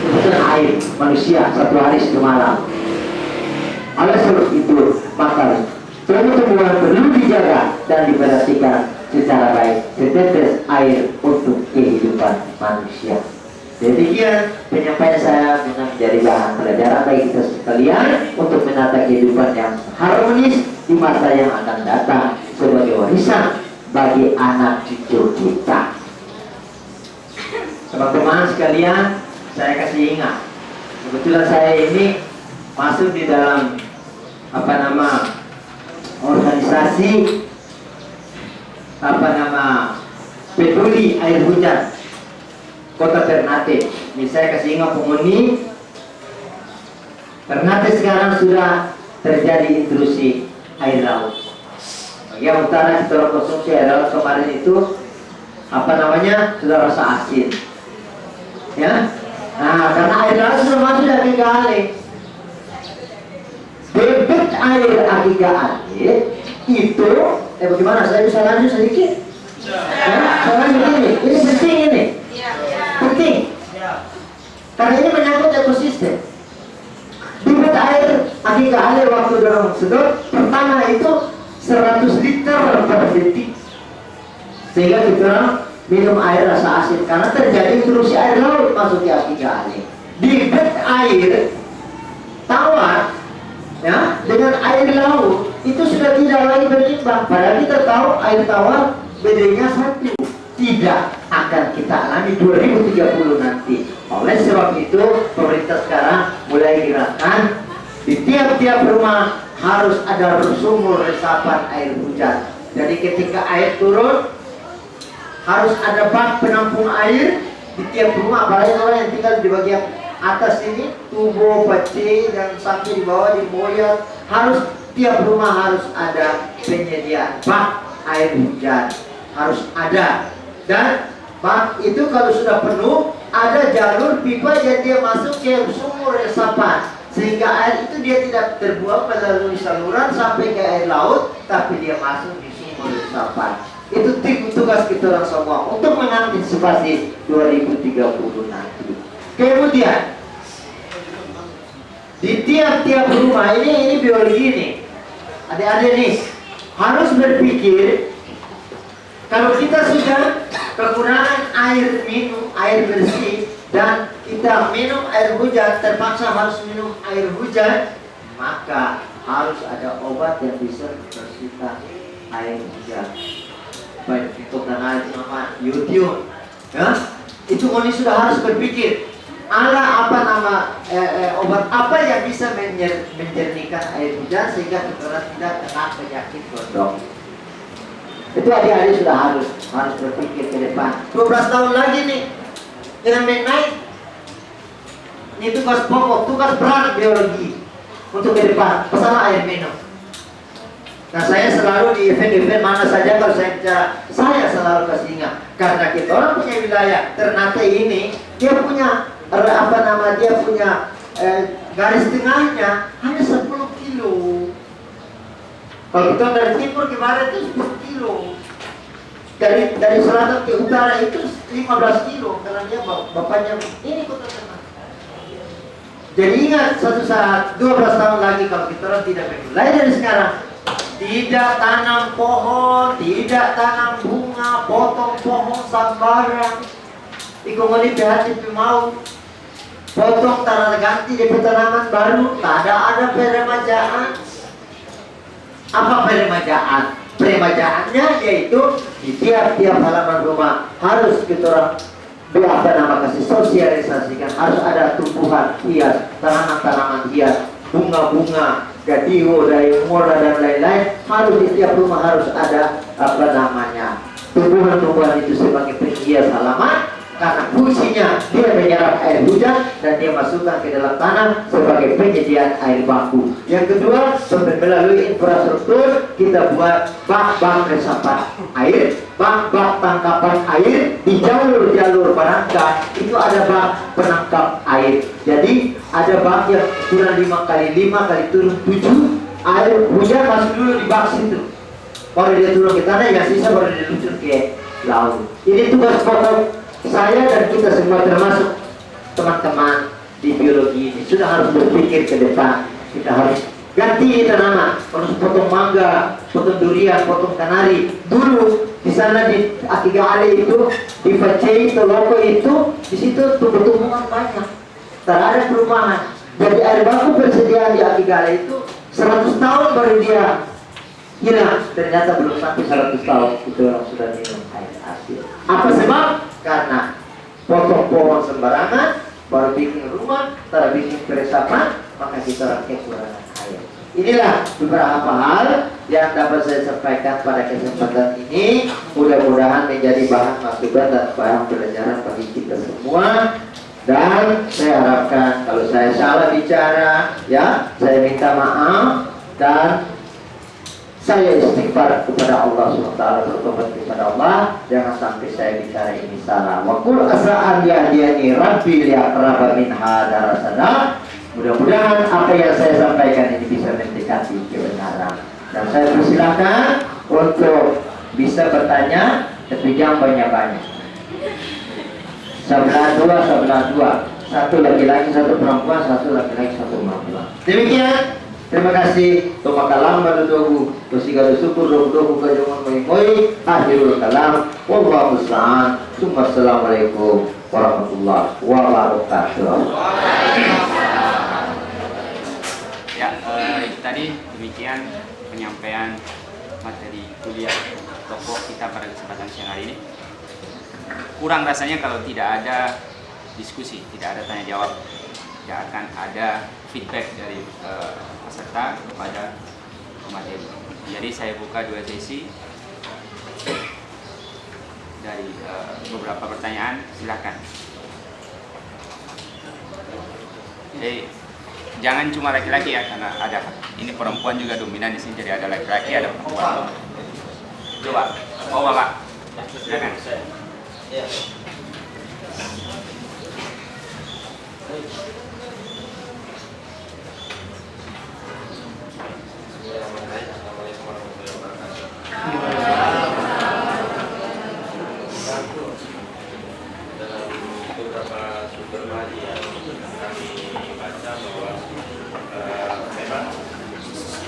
kebutuhan air manusia 1 hari 1 malam. Oleh sebab itu, maka tumbuh-tumbuhan perlu dijaga dan diperhatikan secara baik. Setetes air untuk kehidupan manusia. Demikian penyampaian saya dengan menjadi bahan pelajaran bagi kita sekalian untuk menata kehidupan yang harmonis di masa yang akan datang sebagai warisan bagi anak cucu kita. Teman-teman sekalian, saya kasih ingat, kebetulan saya ini masuk di dalam organisasi peduli air hujan Kota Ternate. Ini saya kasih ingat penghuni Ternate sekarang sudah terjadi intrusi air laut. Bagian utara kita konsumsi air laut kemarin itu sudah rasa asin. Ya, nah karena air laut sudah masuk dari kali. Debit air Akika air itu, bagaimana? Saya bisa lanjut sedikit? Saya lanjut ini penting ini. Penting. Karena ini menyangkut ekosistem. Debit air Akika air waktu dorong sedot pertama itu 100 liter per detik. Sehingga kita minum air rasa asin karena terjadi intrusi air laut masuk di Akika air. Debit air tawar ya dengan air laut itu sudah tidak lagi berimbang. Padahal kita tahu air tawar bedanya satu, tidak akan kita alami 2030 nanti. Oleh sebab itu pemerintah sekarang mulai gerakan di tiap-tiap rumah harus ada sumur resapan air hujan. Jadi ketika air turun harus ada bak penampung air di tiap rumah, apalagi orang yang tinggal di bagian atas ini, Tubo, Pace, dan sampai di bawah di Boyat, harus tiap rumah harus ada penyediaan bak air hujan, harus ada. Dan bak itu kalau sudah penuh, ada jalur pipa yang dia masuk ke sumur resapan, sehingga air itu dia tidak terbuang melalui saluran sampai ke air laut, tapi dia masuk di sumur resapan. Itu tugas kita orang semua untuk mengantisipasi 2030 nanti. Kemudian di tiap-tiap rumah ini biologi nih, adik-adik nih harus berpikir, kalau kita sudah kekurangan air minum, air bersih, dan kita minum air hujan, terpaksa harus minum air hujan, maka harus ada obat yang bisa membersihkan air hujan. Baik untuk kanal nama YouTube, ya, itu Moni sudah harus berpikir, obat apa yang bisa menjernihkan air hujan sehingga kita tidak kena penyakit gondok. Itu adik-adik sudah harus berpikir ke depan. 12 tahun lagi nih dengan naik. Ini tugas pokok, tugas berat biologi untuk ke depan. Masalah air minum. Nah, saya selalu di event-event mana saja kalau saya bicara, saya selalu kasih ingat, karena kita orang punya wilayah Ternate ini, dia punya dia punya garis tengahnya hanya 10 kilo. Kalau kita dari timur ke barat itu 10 kilo. Dari selatan ke utara itu 15 kilo. Karena dia bapaknya ini kota Ternate. Jadi ingat, suatu saat 12 tahun lagi kalau kita tidak mulai dari sekarang, tidak tanam pohon, tidak tanam bunga, potong pohon sembarang. Ikomoni hati mau potong tanah ganti di tanaman baru, tak ada peremajaan. Apa peremajaan? Peremajaannya yaitu di tiap-tiap halaman rumah harus kita kasih sosialisasikan, harus ada tumbuhan hias, tanaman-tanaman hias, bunga-bunga, gadiho, daimora dan lain-lain. Harus di tiap rumah harus ada tumbuhan-tumbuhan itu sebagai penghias halaman, karena fungsinya dia menyerap air hujan dan dia masukkan ke dalam tanah sebagai penyediaan air baku. Yang kedua, melalui infrastruktur kita buat bak-bak resapan air, bak-bak tangkapan air di jalur-jalur barangka itu ada bak penangkap air. Jadi ada bak yang ukuran 5 kali 5 kali turun 7, air hujan masuk dulu di bak situ, baru dia turun ke tanah, yang sisa baru dia luncur ke laut. Ini tugas pokok saya dan kita semua, termasuk teman-teman di biologi ini, sudah harus berpikir ke depan. Kita harus ganti tanaman, harus potong mangga, potong durian, potong kanari. Dulu di sana di Akigale itu, di Pacei, Toloko itu, di situ tumbuh-tumbuhan banyak, tak ada perumahan. Jadi air baku persediaan di Akigale itu 100 tahun baru dia hilang. Ternyata belum sampai 100 tahun itu orang sudah minum air asin. Apa sebab? Karena potong pohon sembarangan, baru bikin rumah, tak bikin peresapan, maka kita kekurangan air. Inilah beberapa hal yang dapat saya sampaikan pada kesempatan ini. Mudah-mudahan menjadi bahan masukan dan bahan pelajaran bagi kita semua. Dan saya harapkan kalau saya salah bicara, ya saya minta maaf dan saya istighfar kepada Allah SWT, bertobat kepada Allah, jangan sampai saya bicara ini salah. Wa qul asa'an yahdiyani rabbi li'aqraba min hadza rasada. Mudah-mudahan apa yang saya sampaikan ini bisa mendekati kebenaran. Dan saya persilakan untuk bisa bertanya, tapi jangan banyak-banyak. Sebelah dua. Satu laki-laki, satu perempuan, satu laki-laki, satu perempuan. Demikian. Terima kasih. Tumakalam badudogu, tosigado syukur dogu kajongan moi akhirul kalam. Wallahu musta'an. Assalamualaikum warahmatullahi wabarakatuh. Ya, tadi demikian penyampaian materi kuliah tokoh kita pada kesempatan siang hari ini. Kurang rasanya kalau tidak ada diskusi, tidak ada tanya jawab, tidak akan ada feedback dari peserta kepada pemateri. Jadi saya buka 2 sesi dari beberapa pertanyaan, silakan. Jadi jangan cuma laki-laki ya, karena ada ini perempuan juga dominan di sini, jadi ada laki-laki, ada perempuan. Coba, Bapak, silakan. Ya. Assalamualaikum warahmatullahi wabarakatuh. Dalam beberapa sumber baca yang kami baca bahwa memang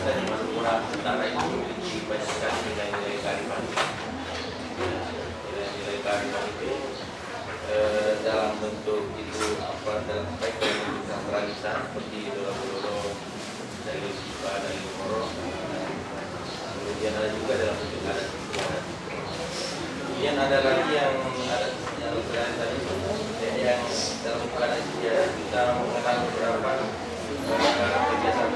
dari Madura Utara itu memiliki banyak sekali nilai-nilai kearifan. Nilai-nilai kearifan itu dalam bentuk itu dalam aspek bentuk tradisan seperti doa-doa dari Sipa, dari Moro, kemudian ada juga dalam bentuk adat istiadat. Kemudian ada lagi yang berada tadi yang dalam bentuk adat istiadat kita mengenal beberapa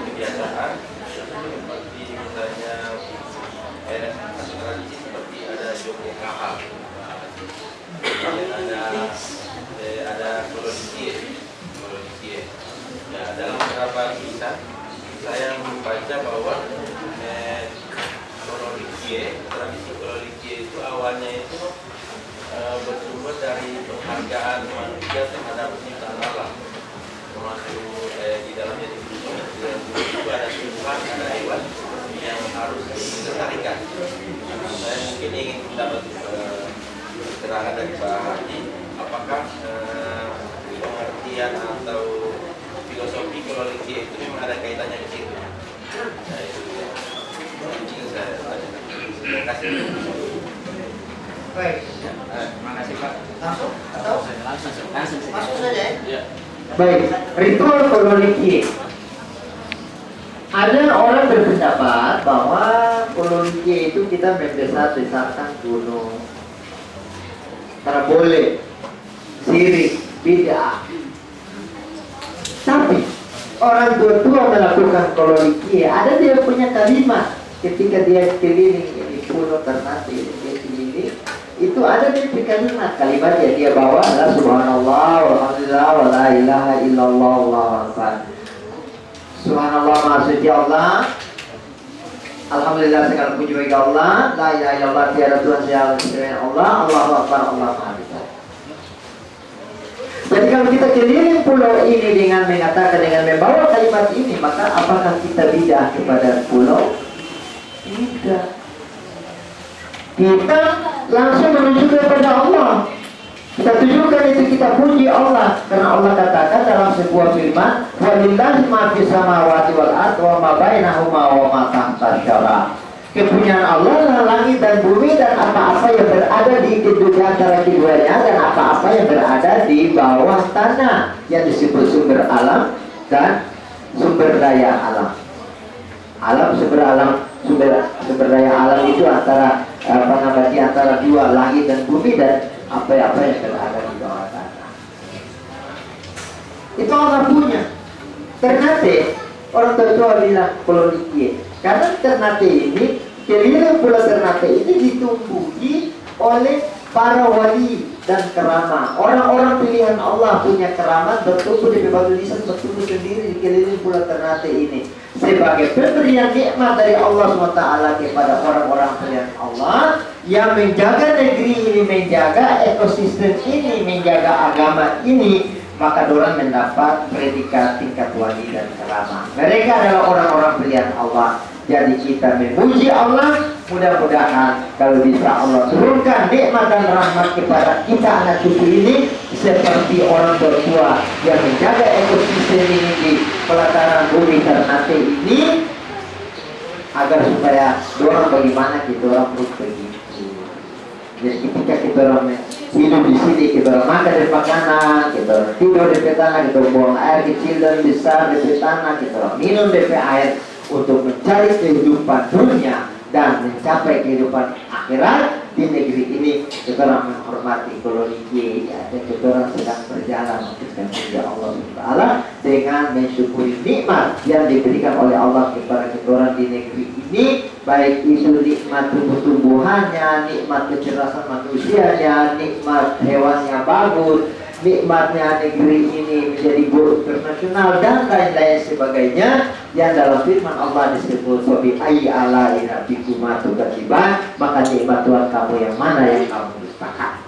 kebiasaan seperti misalnya tradisi seperti ada joget kahal, kemudian ada kolonikie. Ya, dalam beberapa kisah saya membaca bahwa tradisi kolonikie itu awalnya itu bersumber dari penghargaan manusia terhadap penciptaan alam, termasuk di dalamnya itu ada tumbuhan, ada hewan yang harus dilestarikan. Saya mungkin ingin mendapat keterangan dari Pak Hadi, apakah pengertian atau filosofi kolonikie itu memang ada kaitannya di situ. Nah, itu ingin saya tanyakan. Terima kasih. Baik, Terima kasih Pak. langsung atau Langsung saja ya? Ya. Baik, ritual kolonikie. Ada orang berpendapat bahwa kolonikie itu kita membesar-besarkan gunung, karena boleh, sirik, bid'ah. Tapi orang tua-tua melakukan kolonikie, ada dia punya kalimat ketika dia keliling ini pulau Ternate, dia keliling, itu ada dia kalimat yang dia bawa adalah subhanallah, walhamdulillah, wa la ilaha illallah, wallahu akbar. Subhanallah, maha suci Allah, alhamdulillah segala puji bagi Allah, la ilaha illallah, tiada Tuhan selain Allah, Allahu akbar, Allah maha besar. Jadi kalau kita keliling pulau ini dengan mengatakan, dengan membawa kalimat ini, maka apakah kita bid'ah kepada pulau? Tidak. Kita langsung menuju kepada Allah. Kita tunjukkan itu, kita puji Allah, karena Allah katakan dalam sebuah firman, walillahi ma fis samawati wal ardi wa ma bainahuma wa ma tahta syara. Kepunyaan Allah adalah langit dan bumi dan apa-apa yang berada di antara keduanya dan apa-apa yang berada di bawah tanah yang disebut sumber alam dan sumber daya alam. Sumber daya alam itu antara antara dua, langit dan bumi, dan apa-apa yang berada di bawah tanah. Itu Allah punya. Ternate, orang tua bilang kolonikie. Karena Ternate ini, keliling pulau Ternate ini ditumbuhi oleh para wali dan keramat. Orang-orang pilihan Allah punya keramat bertumbuh di batu nisan, bertumbuh sendiri di keliling pulau Ternate ini. Sebagai pemberian nikmat dari Allah SWT kepada orang-orang pilihan Allah yang menjaga negeri ini, menjaga ekosistem ini, menjaga agama ini, maka orang mendapat predikat tingkat wali dan keramat. Mereka adalah orang-orang pilihan Allah. Jadi kita memuji Allah, mudah-mudahan kalau bisa Allah turunkan nikmat dan rahmat kepada kita anak cucu ini seperti orang bertua yang menjaga ekosistem ini di pelataran bumi Ternate ini, agar supaya orang bagaimana kita orang terus begitu. Jadi ketika kita orang hidup di sini, kita orang makan di makanan, kita orang tidur di tanah, kita buang air kecil dan besar di tanah, kita orang minum di air untuk mencari kehidupan dunia dan mencapai kehidupan akhirat di negeri ini. Kita orang menghormati koloni Y, dan kita orang sedang berjalan untuk memuja Allah SWT dengan mensyukuri nikmat yang diberikan oleh Allah kepada kita orang di negeri ini, baik itu nikmat tumbuh-tumbuhannya, nikmat kecerdasan manusianya, nikmat hewannya bagus, nikmatnya negeri ini menjadi go internasional dan lain-lain sebagainya yang dalam firman Allah disebut wabi ayyi ala'i rabbikuma tukadziban, maka nikmat Tuhan kamu yang mana yang kamu dustakan.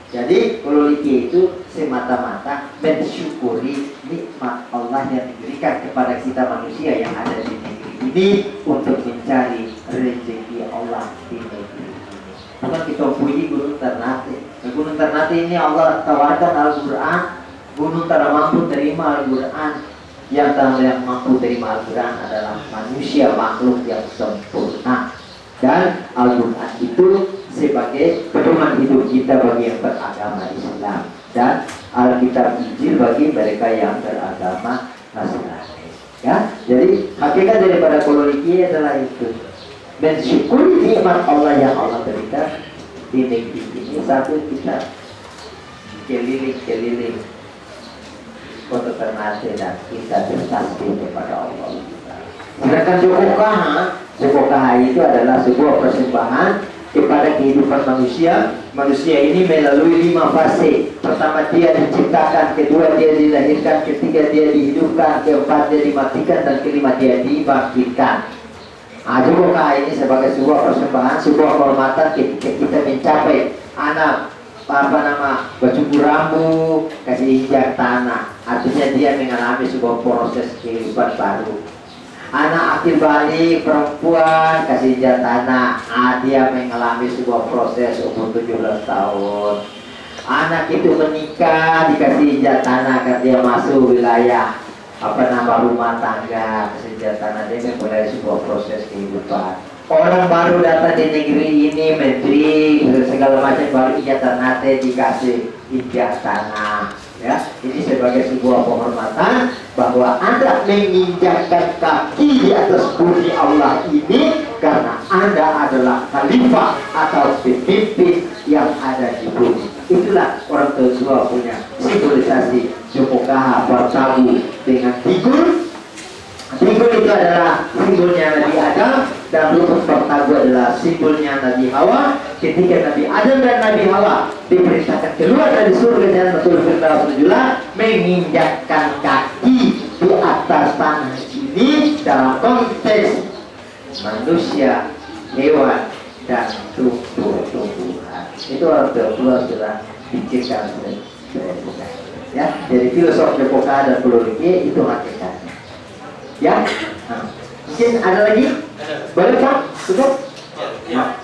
Jadi koloniki itu semata-mata mensyukuri nikmat Allah yang diberikan kepada kita manusia yang ada di negeri ini untuk mencari rezeki Allah di negeri ini. Bukan kita puji Gunung Ternate. Gunung Ternate ini Allah tawarkan Al-Quran. Gunung tak mampu terima Al-Quran. Yang mampu terima Al-Quran adalah manusia, makhluk yang sempurna. Dan Al-Quran itu sebagai pedoman hidup kita bagi yang beragama Islam, dan Alkitab Injil bagi mereka yang beragama Nasrani. Ya, jadi hakikat daripada koloniki adalah itu, mensyukuri nikmat Allah yang Allah berikan di negeri ini. Satu, kita keliling Kota Ternate dan kita bertasbih kepada Allah. Sedangkan Jokokaha itu adalah sebuah persembahan kepada kehidupan manusia. Manusia ini melalui 5 fase. Pertama dia diciptakan, kedua dia dilahirkan, ketiga dia dihidupkan, keempat dia dimatikan, dan kelima dia dibangkitkan. Jokokaha ini sebagai sebuah persembahan, sebuah kehormatan ketika kita mencapai anak bercukur rambut, kasih injak tanah, artinya dia mengalami sebuah proses kehidupan baru. Anak akil balik perempuan kasih injak tanah, dia mengalami sebuah proses umur 17 tahun. Anak itu menikah dikasih injak tanah karena dia masuk wilayah rumah tangga, kasih injak tanah, dia memulai sebuah proses kehidupan. Orang baru datang di negeri ini, menteri segala macam, baru injak tanah dikasih injak tanah. Ya, ini sebagai sebuah penghormatan bahwa Anda menginjakkan kaki di atas bumi Allah ini karena Anda adalah khalifah atau pemimpin yang ada di bumi. Itulah orang tua punya simbolisasi Jokokaha bertabu dengan figur. Figur itu adalah simbolnya Nabi Adam, dan lutut bertabu adalah simbolnya Nabi Hawa. Ketika Nabi Adam dan Nabi Hawa diperintahkan keluar dari surga Jannatul Firdaus menginjakkan kaki di atas tanah ini dalam konteks manusia, hewan, dan tumbuh-tumbuhan. Itu orang tua sudah pikirkan. Ya, jadi filosofi Jokokaha dan koloniki itu hakikatnya. Ya, mungkin ada lagi? Boleh Pak? Cukup? Ya,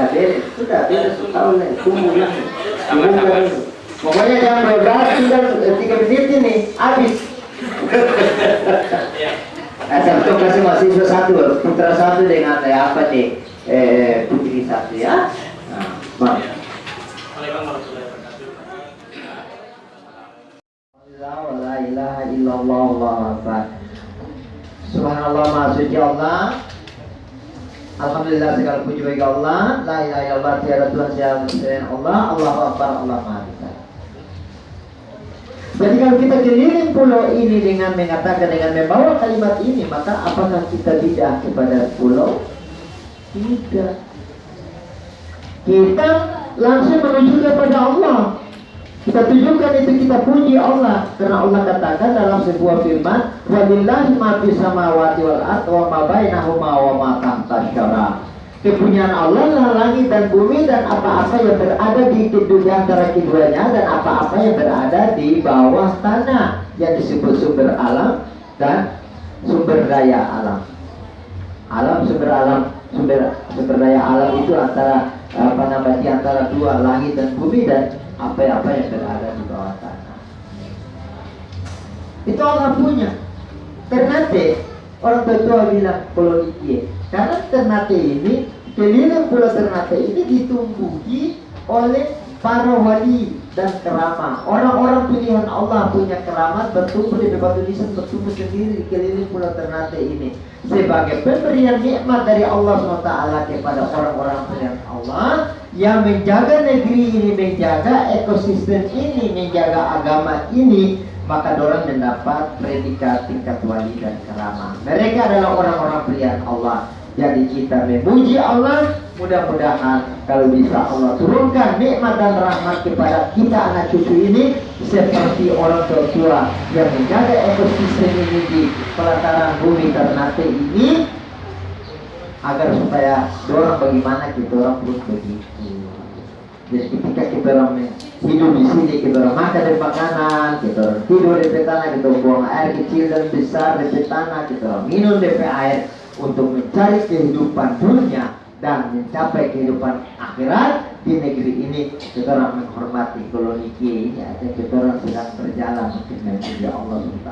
beres. Sudah, beres. Tunggu lagi. Pokoknya jangan bergerak, tinggal 3 menit ini. Habis. Satu kasih mahasiswa satu, putra satu dengan putri satu ya. Nah, la ilaha illallah Allahu akbar. Subhanallah, maha suci Allah. Alhamdulillah, segala puji bagi Allah. La ilaha illallah, tiada Tuhan selain Allah. Allahu akbar, Allah maha besar. Jadi kalau kita keliling pulau ini dengan mengatakan, dengan membawa kalimat ini, maka apakah kita bidah kepada pulau? Tidak. Kita langsung menuju kepada Allah. Kita tunjukkan itu, kita puji Allah, karena Allah katakan dalam sebuah firman, walillahi ma fis samawati wal ardi wa ma bainahuma wa ma tahta syara. Kepunyaan Allah lah langit dan bumi dan apa-apa yang berada di antara keduanya, dan apa-apa yang berada di bawah tanah, yang disebut sumber alam dan sumber daya alam. Sumber daya alam itu antara di antara dua, langit dan bumi, dan apa-apa yang berada di bawah tanah. Itu Allah punya. Ternate, orang tua bilang koloniki, karena Ternate ini, keliling pulau Ternate ini ditumbuhi oleh para wali, dan keramat. Orang-orang pilihan Allah punya keramat bertumbuh di batu nisan, bertumbuh sendiri di keliling Pulau Ternate ini sebagai pemberian nikmat dari Allah SWT kepada orang-orang pilihan Allah yang menjaga negeri ini, menjaga ekosistem ini, menjaga agama ini. Maka orang mendapat predikat tingkat wali dan keramat. Mereka adalah orang-orang pilihan Allah. Jadi kita memuji Allah, mudah-mudahan kalau bisa Allah turunkan nikmat dan rahmat kepada kita anak cucu ini seperti orang tua yang menjaga ekosistem ini di pelataran bumi Ternate ini, agar supaya dorang bagaimana kita orang pun begitu. Jadi ketika kita orang hidup di sini, kita orang makan dari makanan, kita orang tidur di tanah, kita buang air kecil dan besar di tanah, kita orang minum dari air untuk mencari kehidupan dunia dan mencapai kehidupan akhirat di negeri ini. Kita orang menghormati koloni ini, kita orang sedang berjalan untuk memuji Allah SWT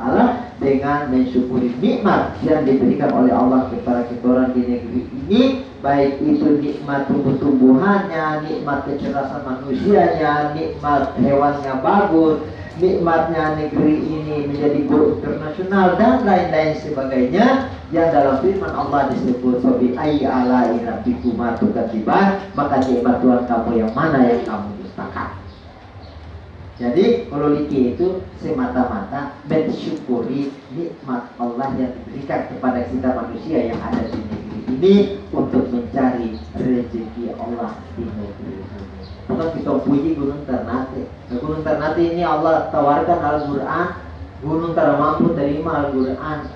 dengan mensyukuri nikmat yang diberikan oleh Allah kepada kita orang di negeri ini, baik itu nikmat tumbuh-tumbuhannya, nikmat kecerdasan manusianya, nikmat hewannya bagus, nikmatnya negeri ini menjadi go internasional dan lain-lain sebagainya yang dalam firman Allah disebut fabi ayyi ala'i rabbikuma tukadziban, maka nikmat Tuhan kamu yang mana yang kamu dustakan. Jadi kololiki itu semata-mata mensyukuri nikmat Allah yang diberikan kepada kita manusia yang ada di negeri ini untuk mencari rezeki Allah di negeri ini. Bukan kita puji Gunung Ternate. Gunung Ternate ini Allah tawarkan Al-Quran. Gunung tak mampu terima Al-Quran.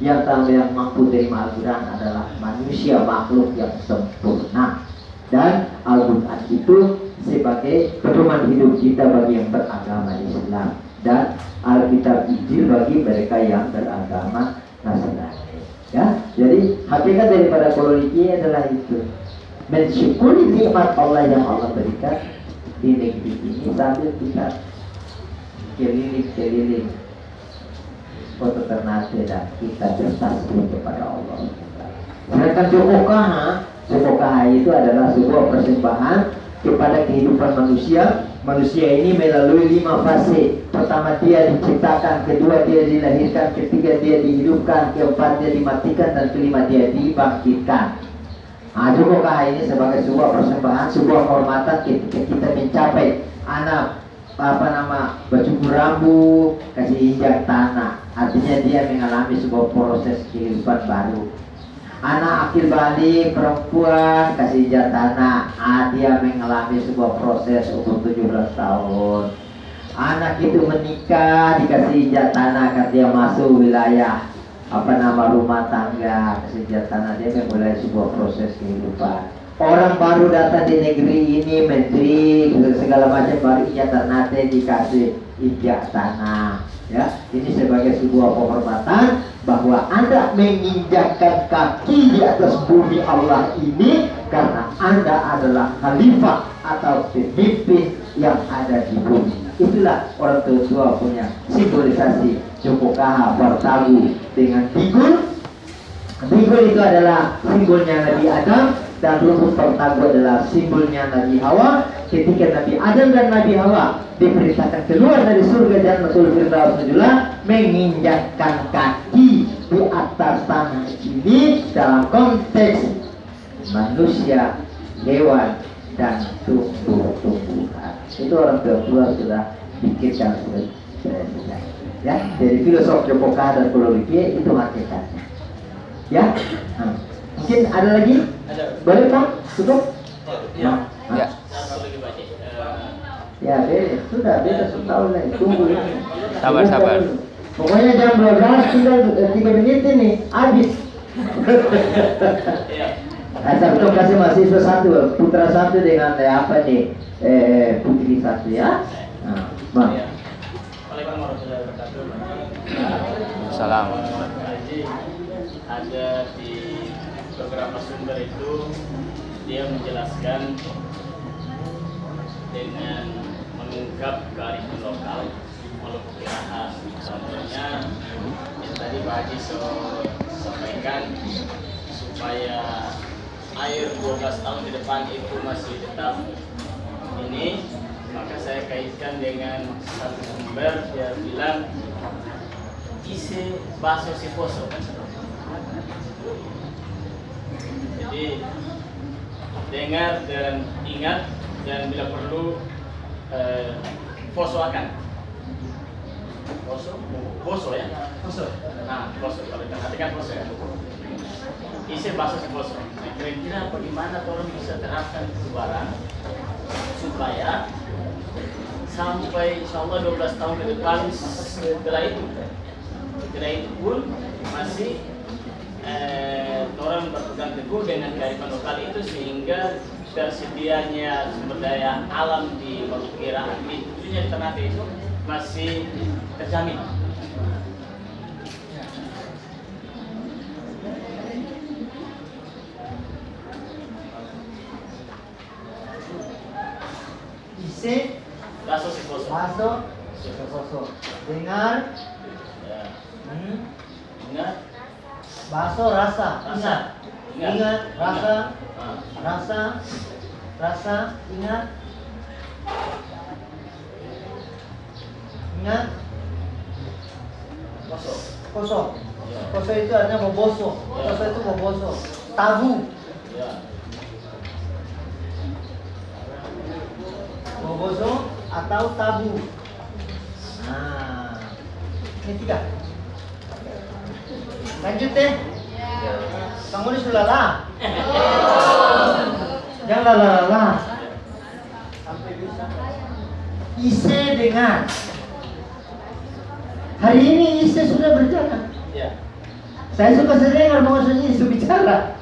Yang mampu terima Al-Quran adalah manusia, makhluk yang sempurna. Dan Al-Quran itu sebagai pedoman hidup kita bagi yang beragama Islam, dan Alkitab Injil bagi mereka yang beragama Nasrani. Ya, jadi hakikat daripada koloniki adalah itu, mensyukuri nikmat Allah yang Allah berikan di negeri ini sambil kita keliling-keliling Kota Ternate dan kita bertasbih kepada Allah. Sedangkan Jokokaha itu adalah sebuah persembahan kepada kehidupan manusia. Manusia ini melalui 5 fase. Pertama dia diciptakan, kedua dia dilahirkan, ketiga dia dihidupkan, keempat dia dimatikan, dan kelima dia dibangkitkan. Jokokaha ini sebagai sebuah persembahan, sebuah kehormatan ketika kita mencapai anak bercukur rambut, kasih injak tanah. Artinya dia mengalami sebuah proses kehidupan baru. Anak akil balik perempuan kasih injak tanah, dia mengalami sebuah proses umur 17 tahun. Anak itu menikah dikasih injak tanah, kan dia masuk wilayah rumah tangga, kasih injak tanah, dia memulai sebuah proses kehidupan. Orang baru datang di negeri ini, menteri segala macam, baru injak Ternate dikasih injak tanah. Ya, ini sebagai sebuah penghormatan bahwa Anda menginjakkan kaki di atas bumi Allah ini karena Anda adalah khalifah atau pemimpin yang ada di bumi. Itulah orang tua punya simbolisasi Jokokaha bertabu dengan bigul. Bigul itu adalah simbolnya Nabi Adam, dan rumput pertabu adalah simbolnya Nabi Hawa. Ketika Nabi Adam dan Nabi Hawa diperintahkan keluar dari surga Jannatul Firdaus Najula, menginjakkan kaki di atas tanah ini dalam konteks manusia, hewan, dan tumbuh-tumbuhan. Itu orang tua sudah pikirkan sebenarnya. Ya, dari filosofi Jokokaha dan kololiki itu hakikatnya. Ya, mungkin ada lagi? Ada. Boleh Pak? Cukup? Ya. Ya. Satu lagi Pak Haji. Ya, sudah beda setahun lagi. Tunggu ini. Sabar. Pokoknya jam 12 tinggal 3 menit ini habis. Iya. Saya kasih mahasiswa satu, putra satu dengan putri satu ya. Bang. Iya. Waalaikumsalam warahmatullahi wabarakatuh. Salam. Pak Haji, ada di beberapa sumber itu dia menjelaskan dengan mengungkap kearifan lokal melalui kirahan. Contohnya yang tadi Pak Haji sampaikan, supaya air 12 tahun ke depan itu masih tetap ini, maka saya kaitkan dengan satu sumber dia bilang isi baso si poso. Jadi dengar dan ingat dan bila perlu poso akan poso ya poso kalau kita perhatikan poso ya isi baso si poso. Nah, kira-kira bagaimana orang bisa terapkan itu barang supaya sampai insyaallah 12 tahun ke depan setelah itu pun masih orang berpegang teguh dengan kearifan lokal itu sehingga tersedianya sumber daya alam di perkiraan khususnya di Ternate itu masih terjamin. Isi Baso si poso. baso poso. Dengar. Ya. Ingat. Baso rasa. Ingat. Rasa. Ah. Rasa. Ingat. Poso. Ya. Poso itu artinya boboso. Poso itu boboso. Tabu. Ya. Boboso atau tabu. Nah, ini 3. Lanjut deh. Kamu ini sudah lah. Jangan lah. Sampai bisa. Ise dengar. Hari ini Ise sudah berjalan. Ya. Saya suka dengar maksudnya Ise bicara.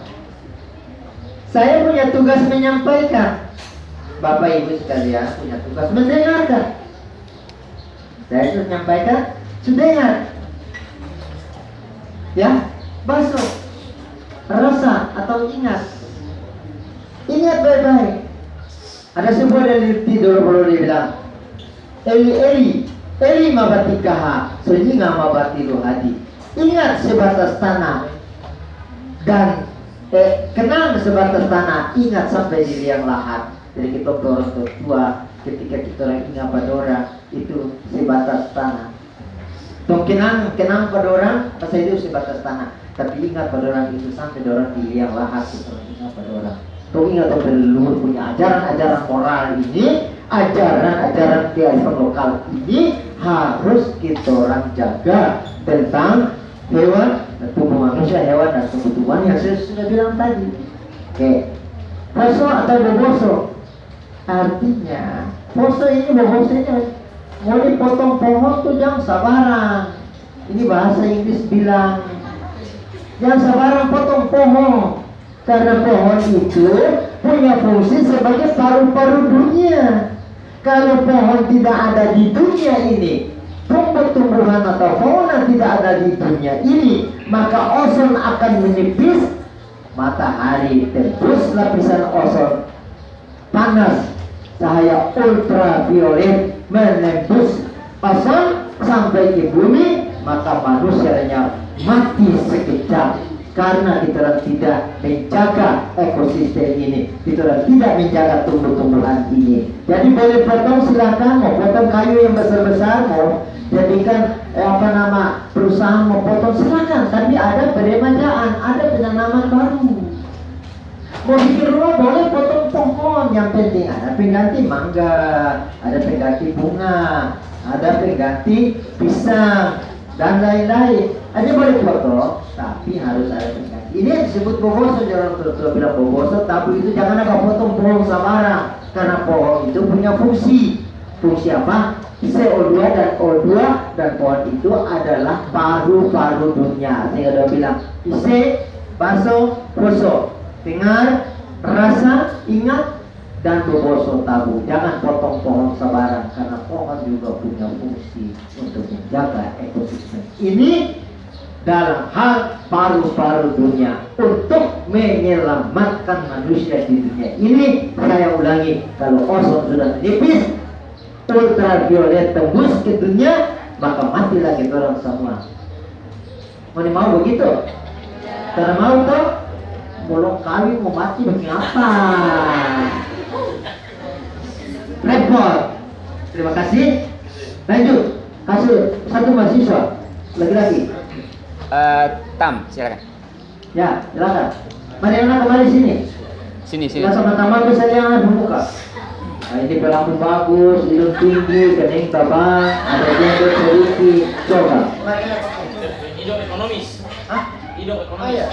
Saya punya tugas menyampaikan. Bapak Ibu sekalian punya tugas mendengarkan. Saya sudah menyampaikan, sudah dengar. Ya, baso, rasa atau ingat. Ingat baik-baik. Ada sebuah dalil dulu dibilang, Eli mabatikaha, senyinga mabatilu hadi. Ingat sebatas tanah dan kenang sebatas tanah, ingat sampai di liang lahat. Jadi kita orang tua ketika kita orang ingat pada orang itu sebatas tanah. Kenang pada orang pas itu sebatas tanah. Tapi ingat pada orang itu sampai orang di liang lahat kita orang ingat pada orang. Kau ingat pada leluhur punya ajaran-ajaran moral ini, ajaran-ajaran kearifan lokal ini harus kita orang jaga tentang hewan dan tubuh manusia, hewan dan tumbuh-tumbuhan yang saya sudah bilang tadi. Oke. Poso atau boboso. Artinya, poso ini bobosonya mau dipotong pohon tuh jangan sabaran. Ini bahasa Inggris bilang jangan sabaran potong pohon, karena pohon itu punya fungsi sebagai paru-paru dunia. Kalau pohon tidak ada di dunia ini, tumbuh-tumbuhan atau fauna tidak ada di dunia ini, maka ozon akan menipis. Matahari tembus lapisan ozon, panas cahaya ultraviolet menembus ozon sampai ke bumi, maka manusianya mati sekejap karena kita tidak menjaga ekosistem ini, kita tidak menjaga tumbuh-tumbuhan ini. Jadi boleh potong silakan, mau potong kayu yang besar-besar, mau jadikan perusahaan mau potong silakan, tapi ada peremajaan, ada penanaman baru. Mau bikin rumah boleh potong pohon, yang penting ada pengganti mangga, ada pengganti bunga, ada pengganti pisang dan lain-lain. Ada boleh potong, tapi harus ada pengganti. Ini yang disebut boboso, jangan terus bilang boboso, tapi itu jangan ada potong pohon sembarang, karena pohon itu punya fungsi. Fungsi apa? CO2 dan O2, dan pohon itu adalah paru-paru dunia. Saya udah bilang, ise, baso, poso. Dengar, rasa, ingat, dan boboso tabu. Jangan potong pohon sembarang, karena pohon juga punya fungsi untuk menjaga ekosistem ini dalam hal paru-paru dunia, untuk menyelamatkan manusia di dunia ini. Saya ulangi, kalau ozon sudah menipis, ultraviolet tembus ke dunia, maka matilah kita orang semua. Mau begitu? Karena mau toh, belum kawin mau mati begini apa? Repot. kasih. Lanjut. Kasih satu mahasiswa laki-laki. Tam, silakan. Ya, silakan. Mariana kembali sini. Sini. Nah, sama-sama bisa lihat muka. Nah, ini berambut bagus, hidung tinggi, kening tabang, ada jenggot sedikit. Coba. Hidup ekonomis. Hah? Hidup ekonomis.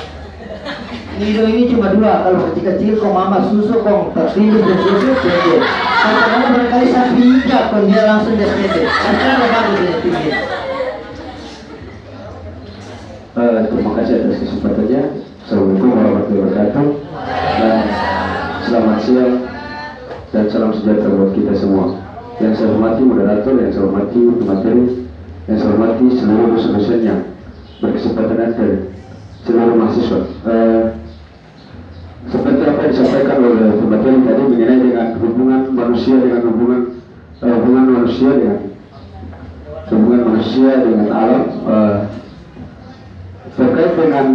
Hidung ini cuma dua. Kalau kecil-kecil kok mama susu kok tertindih dan susu jadi. Kalau barangkali saya pijak kok dia langsung dia jadi. Karena bagus dia tinggi. Terima kasih atas kesempatannya. Assalamualaikum warahmatullahi wabarakatuh. Dan selamat siang dan salam sejahtera buat kita semua. Yang saya hormati moderator, yang saya hormati materi, yang saya hormati seluruh dosen-dosen yang berkesempatan dan seluruh mahasiswa. Seperti apa yang disampaikan oleh pemateri tadi mengenai dengan hubungan manusia dengan hubungan manusia dengan alam. Terkait dengan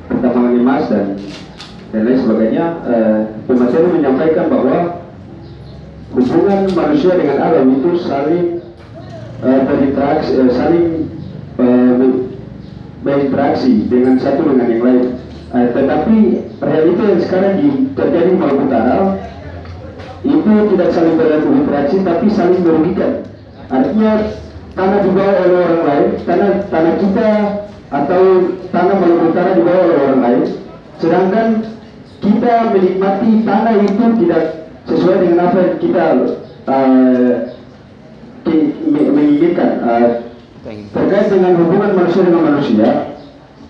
pertambangan emas dan lain sebagainya, pemateri menyampaikan bahwa hubungan manusia dengan alam itu saling berinteraksi, berinteraksi dengan satu dengan yang lain. Tetapi realita yang sekarang terjadi di Maluku Utara itu tidak saling berinteraksi tapi saling merugikan. Artinya tanah dibawa oleh orang lain, tanah kita atau tanah Maluku Utara dibawa oleh orang lain, sedangkan kita menikmati tanah itu tidak sesuai dengan apa yang kita menginginkan. Terkait dengan hubungan manusia dengan manusia,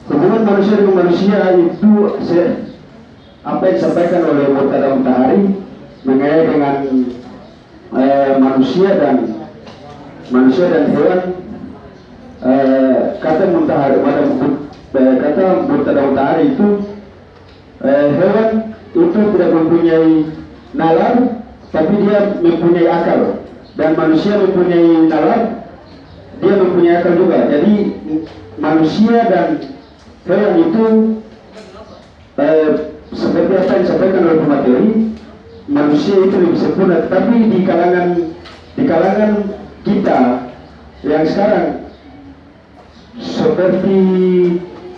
hubungan manusia dengan manusia itu apa yang disampaikan oleh Murtada Mutahari mengenai dengan manusia dan hewan. Kata Murtada Mutahari itu hewan itu tidak mempunyai nalar, tapi dia mempunyai akal, dan manusia mempunyai nalar, dia mempunyai akal juga. Jadi manusia dan hewan itu seperti apa yang disampaikan oleh pemateri, manusia itu lebih sempurna. Tetapi di kalangan kita yang sekarang, seperti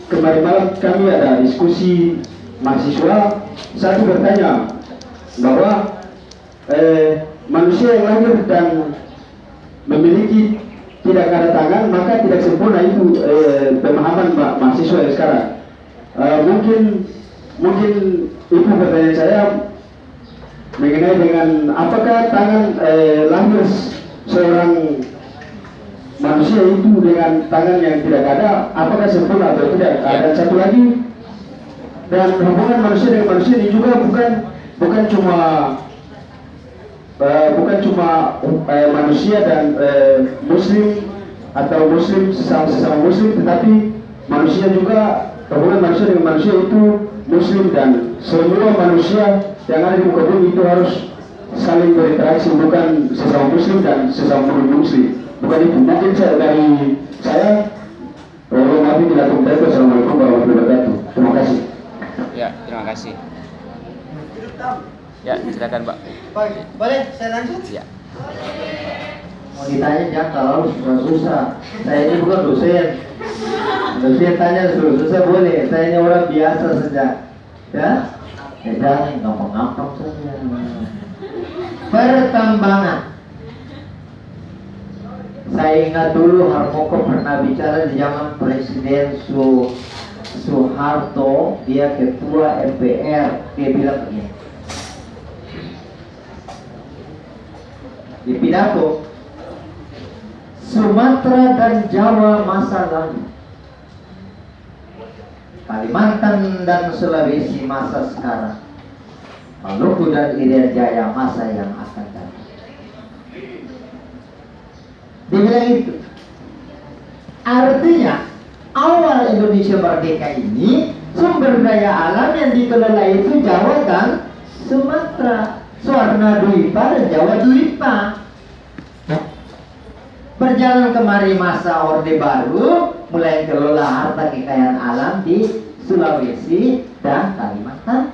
kemarin malam kami ada diskusi mahasiswa, satu bertanya bahwa manusia yang lahir dan memiliki tidak ada tangan maka tidak sempurna. Itu pemahaman mahasiswa yang sekarang. Mungkin itu pertanyaan saya mengenai dengan apakah tangan lahir seorang manusia itu dengan tangan yang tidak ada, apakah sempurna atau tidak? Dan satu lagi, dan hubungan manusia dengan manusia ini juga bukan cuma manusia dan muslim atau muslim sesama muslim, tetapi manusia juga, hubungan manusia dengan manusia itu muslim, dan semua manusia yang ada di muka bumi itu harus saling berinteraksi, bukan sesama muslim dan sesama muslim. Bukan itu. Mungkin dari saya, maaf bila kumpulan. Assalamualaikum warahmatullahi wabarakatuh. Terima kasih. Ya, terima kasih. Ya, silakan Pak. Boleh saya lanjut? Ya. Mau ditanya jangan kalau susah. Saya ini bukan dosen. Dosen tanya susah boleh. Saya ini orang biasa saja. Ya? Ya jangan gampang-gampang saja. Pertambangan. Saya ingat dulu Harmoko pernah bicara di zaman Presiden Soeharto, dia ketua MPR, dia bilang begini di pidato, Sumatera dan Jawa masa lalu, Kalimantan dan Sulawesi masa sekarang, Maluku dan Irian Jaya masa yang akan datang. Dia bilang itu. Artinya awal Indonesia merdeka ini sumber daya alam yang dikelola itu Jawa dan Sumatera, Swarna Dwipa dan Jawa Dwipa. Berjalan kemari masa Orde Baru, mulai kelola harta kekayaan alam di Sulawesi dan Kalimantan.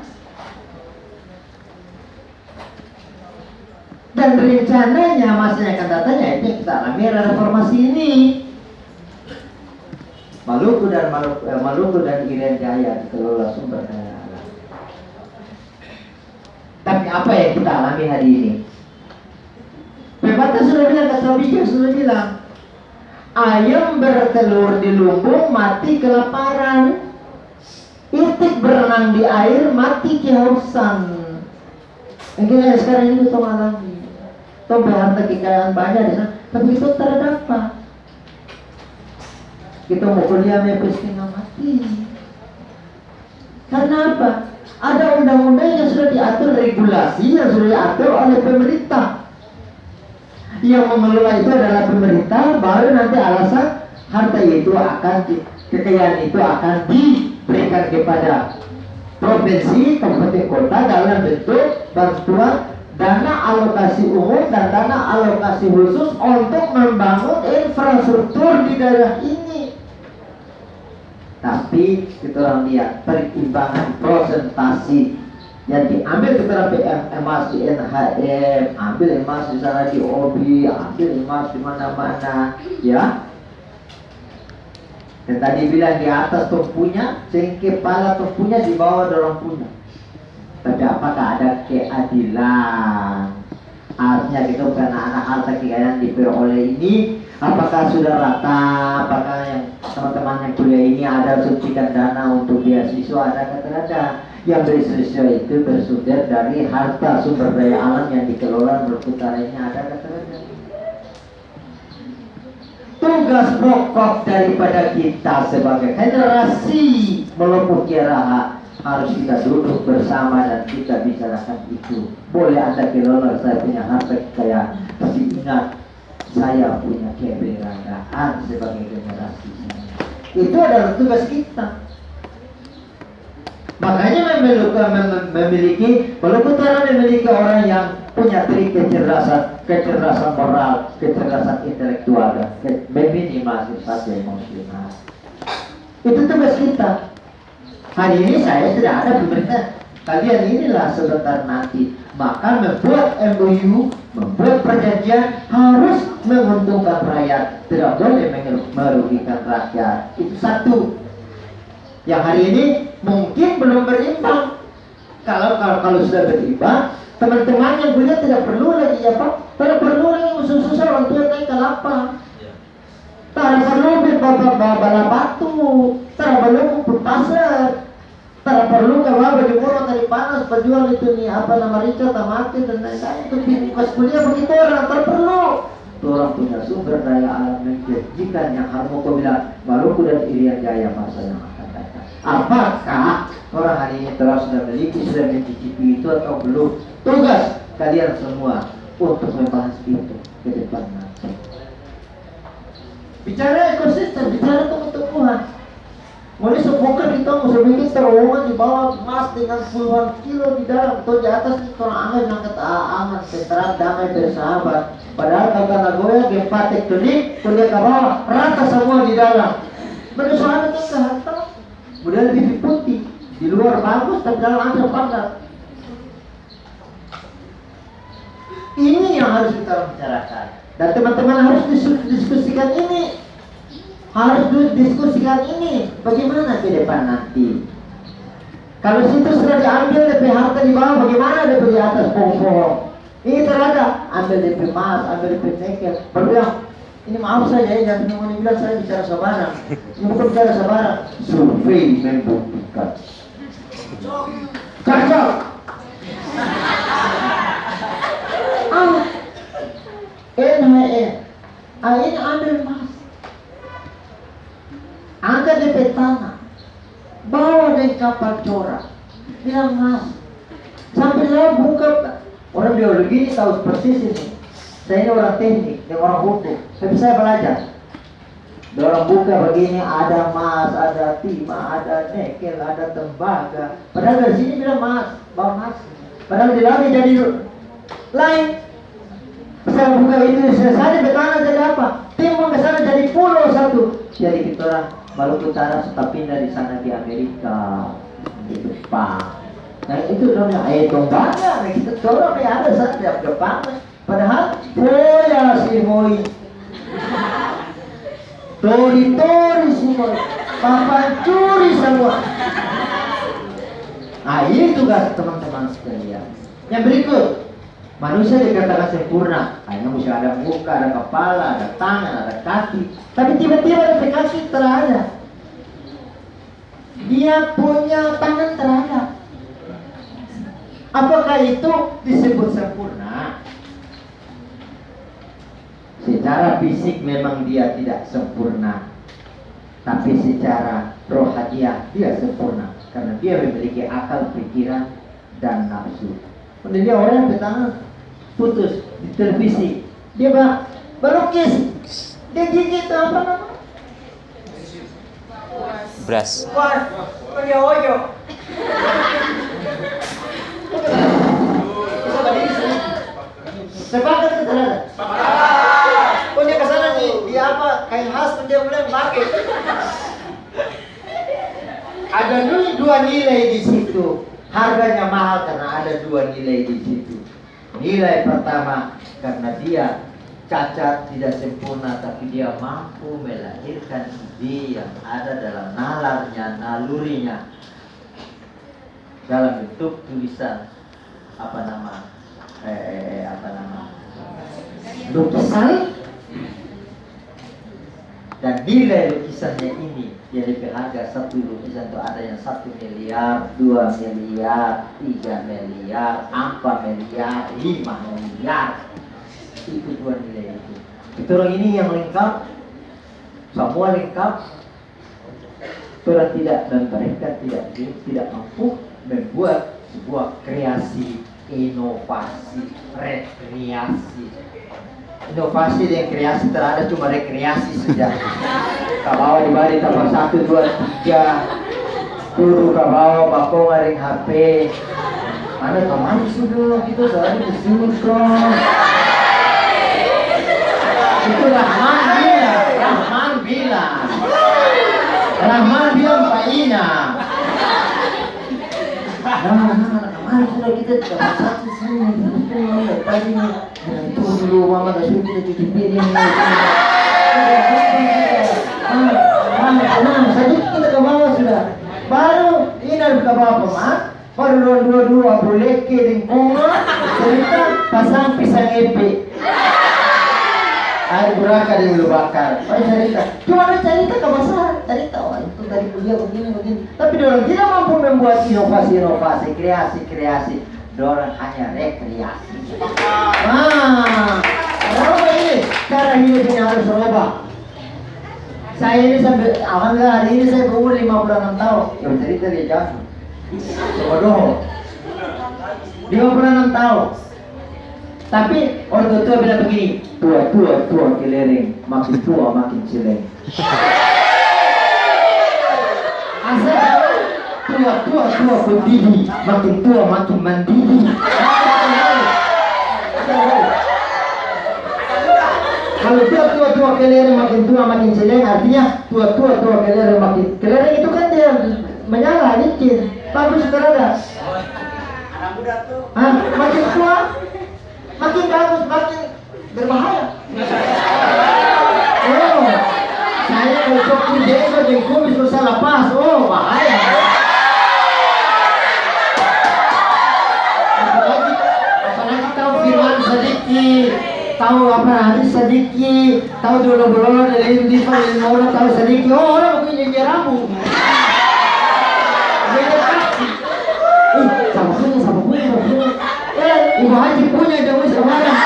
Dan rencananya masa yang akan datangnya itu yang kita alami era reformasi ini. Maluku dan Irian Jaya dikelola sumber daya alam. Tapi apa yang kita alami hari ini? Pepatah sudah bilang, kata bijak sudah bilang, ayam bertelur di lumbung mati kelaparan, itik berenang di air mati kehausan. Yang sekarang ini kita alami. Toh harta kekayaan banyak di sana, tapi itu terdapat. Kita mau kuliah setengah mati. Karena apa? Ada undang-undang yang sudah diatur, regulasi yang sudah diatur oleh pemerintah. Yang mengelola itu adalah pemerintah, baru nanti alasan harta itu kekayaan itu akan diberikan kepada provinsi, kabupaten, kota dalam bentuk bantuan dana alokasi umum dan dana alokasi khusus untuk membangun infrastruktur di daerah ini. Tapi kita orang lihat perimbangan prosentasi yang diambil kita emas di NHM, ambil emas di sana di OBI, ambil emas di mana-mana, ya. Dan tadi bilang di atas tumpunya, kepala tumpunya di bawah dorong punya. Tapi apakah ada keadilan? Artinya kita bukan anak harta kekayaan diperoleh ini, apakah sudah rata? Apakah yang teman-teman yang kuliah ini ada suntikan dana untuk beasiswa? Ada kata ada. Yang beasiswa itu bersumber dari harta sumber daya alam yang dikelola berputar ini, ada kata ada. Tugas pokok daripada kita sebagai generasi melopuk kiraha harus kita duduk bersama dan kita bicarakan itu. Boleh Anda kelola saya punya harta kekayaan, tapi ingat saya punya keberadaan sebagai generasi. Itu adalah tugas kita. Makanya memiliki orang yang punya trik kecerdasan moral, kecerdasan intelektual, dan meminimalisasi saja emosional. Itu tugas kita. Hari ini saya tidak ada pemerintah. Kalian inilah sebentar nanti. Maka membuat MOU, membuat perjanjian harus menguntungkan rakyat, tidak boleh merugikan rakyat. Itu satu. Yang hari ini mungkin belum berimbang. Kalau sudah berimbang, teman-teman yang kuliah tidak perlu lagi tidak perlu lagi susah orang tua naik ke lapang. Tak perlu bawa batu, tak perlu berpasar, tak perlu kalau baju murah dari panas berjual itu nih rica, tamati dan lain-lain. Untuk bukas kuliah begitu orang tak perlu. Orang punya sumber daya alam menjanjikan yang Harmoko bilang Maluku dan Irian Jaya masa yang akan datang. Apakah orang hari ini sudah memiliki, sudah mencicipi itu atau belum? Tugas kalian semua untuk membahas itu ke depan nanti. Bicara ekosistem, bicara tumbuh-tumbuhan. Mulai sebukan kita mau bikin terowongan di bawah emas dengan puluhan kilo di dalam atau di atas itu orang angan yang kata angan tentram damai bersahabat. Padahal kata Nagoya gempa tektonik kuliah ke bawah rata semua di dalam. Bersahabat itu ke harta. Kemudian lebih putih di luar bagus tapi dalam asal padat. Ini yang harus kita bicarakan. Dan teman-teman harus diskusikan ini. Harus diskusikan ini. Bagaimana ke depan nanti? Kalau situ sudah diambil DP harta di bawah, bagaimana DP di atas pohon-pohon? Ini terada. Ambil DP emas, ambil DP nikel. Berbilang, ini maaf saja ya, jangan mau bilang saya bicara sabaran. Ini bukan bicara sabaran. Survei membuktikan. Cocok. NHN. Ini ambil emas. Angkat DP tanah, bawa dari kapal corak, bilang mas, sampai saya buka, orang biologi ini tahu persis ini. Saya ini orang teknik, dan orang hukum, tapi saya belajar. Orang buka begini, ada emas, ada timah, ada nikel, ada tembaga. Padahal dari sini bilang mas, bawa emas. Padahal di dalamnya jadi lain. Saya buka itu, saya di tanah jadi apa? Timbul ke sana jadi pulau satu. Jadi kita orang Maluku Utara suka pindah di sana di Amerika, di Jepang. Nah itu namanya dong bangga. Kita orang yang ada saat di Jepang. Padahal boya si Moi, tori si Moi, papan curi semua. Nah ini tugas teman-teman sekalian. Yang berikut, manusia dikatakan sempurna. Hanya mesti ada muka, ada kepala, ada tangan, ada kaki. Tapi tiba-tiba ada kaki terada. Dia punya tangan terada. Apakah itu disebut sempurna? Secara fisik memang dia tidak sempurna, tapi secara rohaniah dia sempurna karena dia memiliki akal, pikiran, dan nafsu. Kemudian dia orang yang pertama putus di televisi, dia melukis, dia gigit apa namanya? Beras. Wah, oyo. Sepakat kita ada. Oh dia kesana nih, dia apa? Kain khas pun dia mulai pakai. Ada dua nilai di situ. Harganya mahal karena ada dua nilai di situ. Nilai pertama karena dia cacat, tidak sempurna, tapi dia mampu melahirkan ide yang ada dalam nalarnya, nalurinya dalam bentuk tulisan lukisan, dan nilai lukisannya ini yang lebih harga. Satu lukisan itu ada yang 1 miliar, 2 miliar, 3 miliar, 4 miliar, 5 miliar. Itu dua nilai itu. Itu orang ini yang lengkap, semua lengkap. Orang tidak dan mereka tidak mampu membuat sebuah kreasi, inovasi, rekreasi. Inovasi dan kreasi terada cuma rekreasi saja. Kau bawa di bari tambah 1, 2, 3. Dulu kau bawa bakong ngaring HP. Mana kemana sudah kita sehari kesini kok. Itu Rahman bilang Pak Ina. Kemarin sudah kita dapat satu sini, tadi itu dulu mama dah suruh kita cuci piring. Saja kita ke bawah sudah. Baru ini ke bawah pemat, baru dua boleh kirim koma, cerita pasang pisang epe. Air beraka di mulut bakar. Cuma ada cerita ke masalah. Cerita, oh itu dari kuliah begini. Tapi dorang tidak mampu membuat inovasi, kreasi. Dorang hanya rekreasi. Apa ini? Cara hidupnya harus berubah. Saya ini sampai alhamdulillah hari ini saya berumur 56 tahun. Ya cerita dia jauh. Bodoh. 56 tahun. Tapi orang tua bilang begini, tua kelereng, makin tua makin celeng. Asal tua pendidi, makin tua makin mandiri. Kalau tua kelereng makin tua makin celeng, artinya tua kelereng makin kelereng itu kan dia menyala licin. Bagus saudara. Anak muda tuh. Makin tua makin bagus, makin berbahaya. Oh, saya untuk kudengo kumis bisa lepas. Oh, bahaya. Apalagi tahu Firman sedikit, tahu hadis sedikit, tahu dulu dari Divan orang tahu sedikit. Oh, orang punya rambut. Sama punya. Ibu Haji punya jauh sekarang.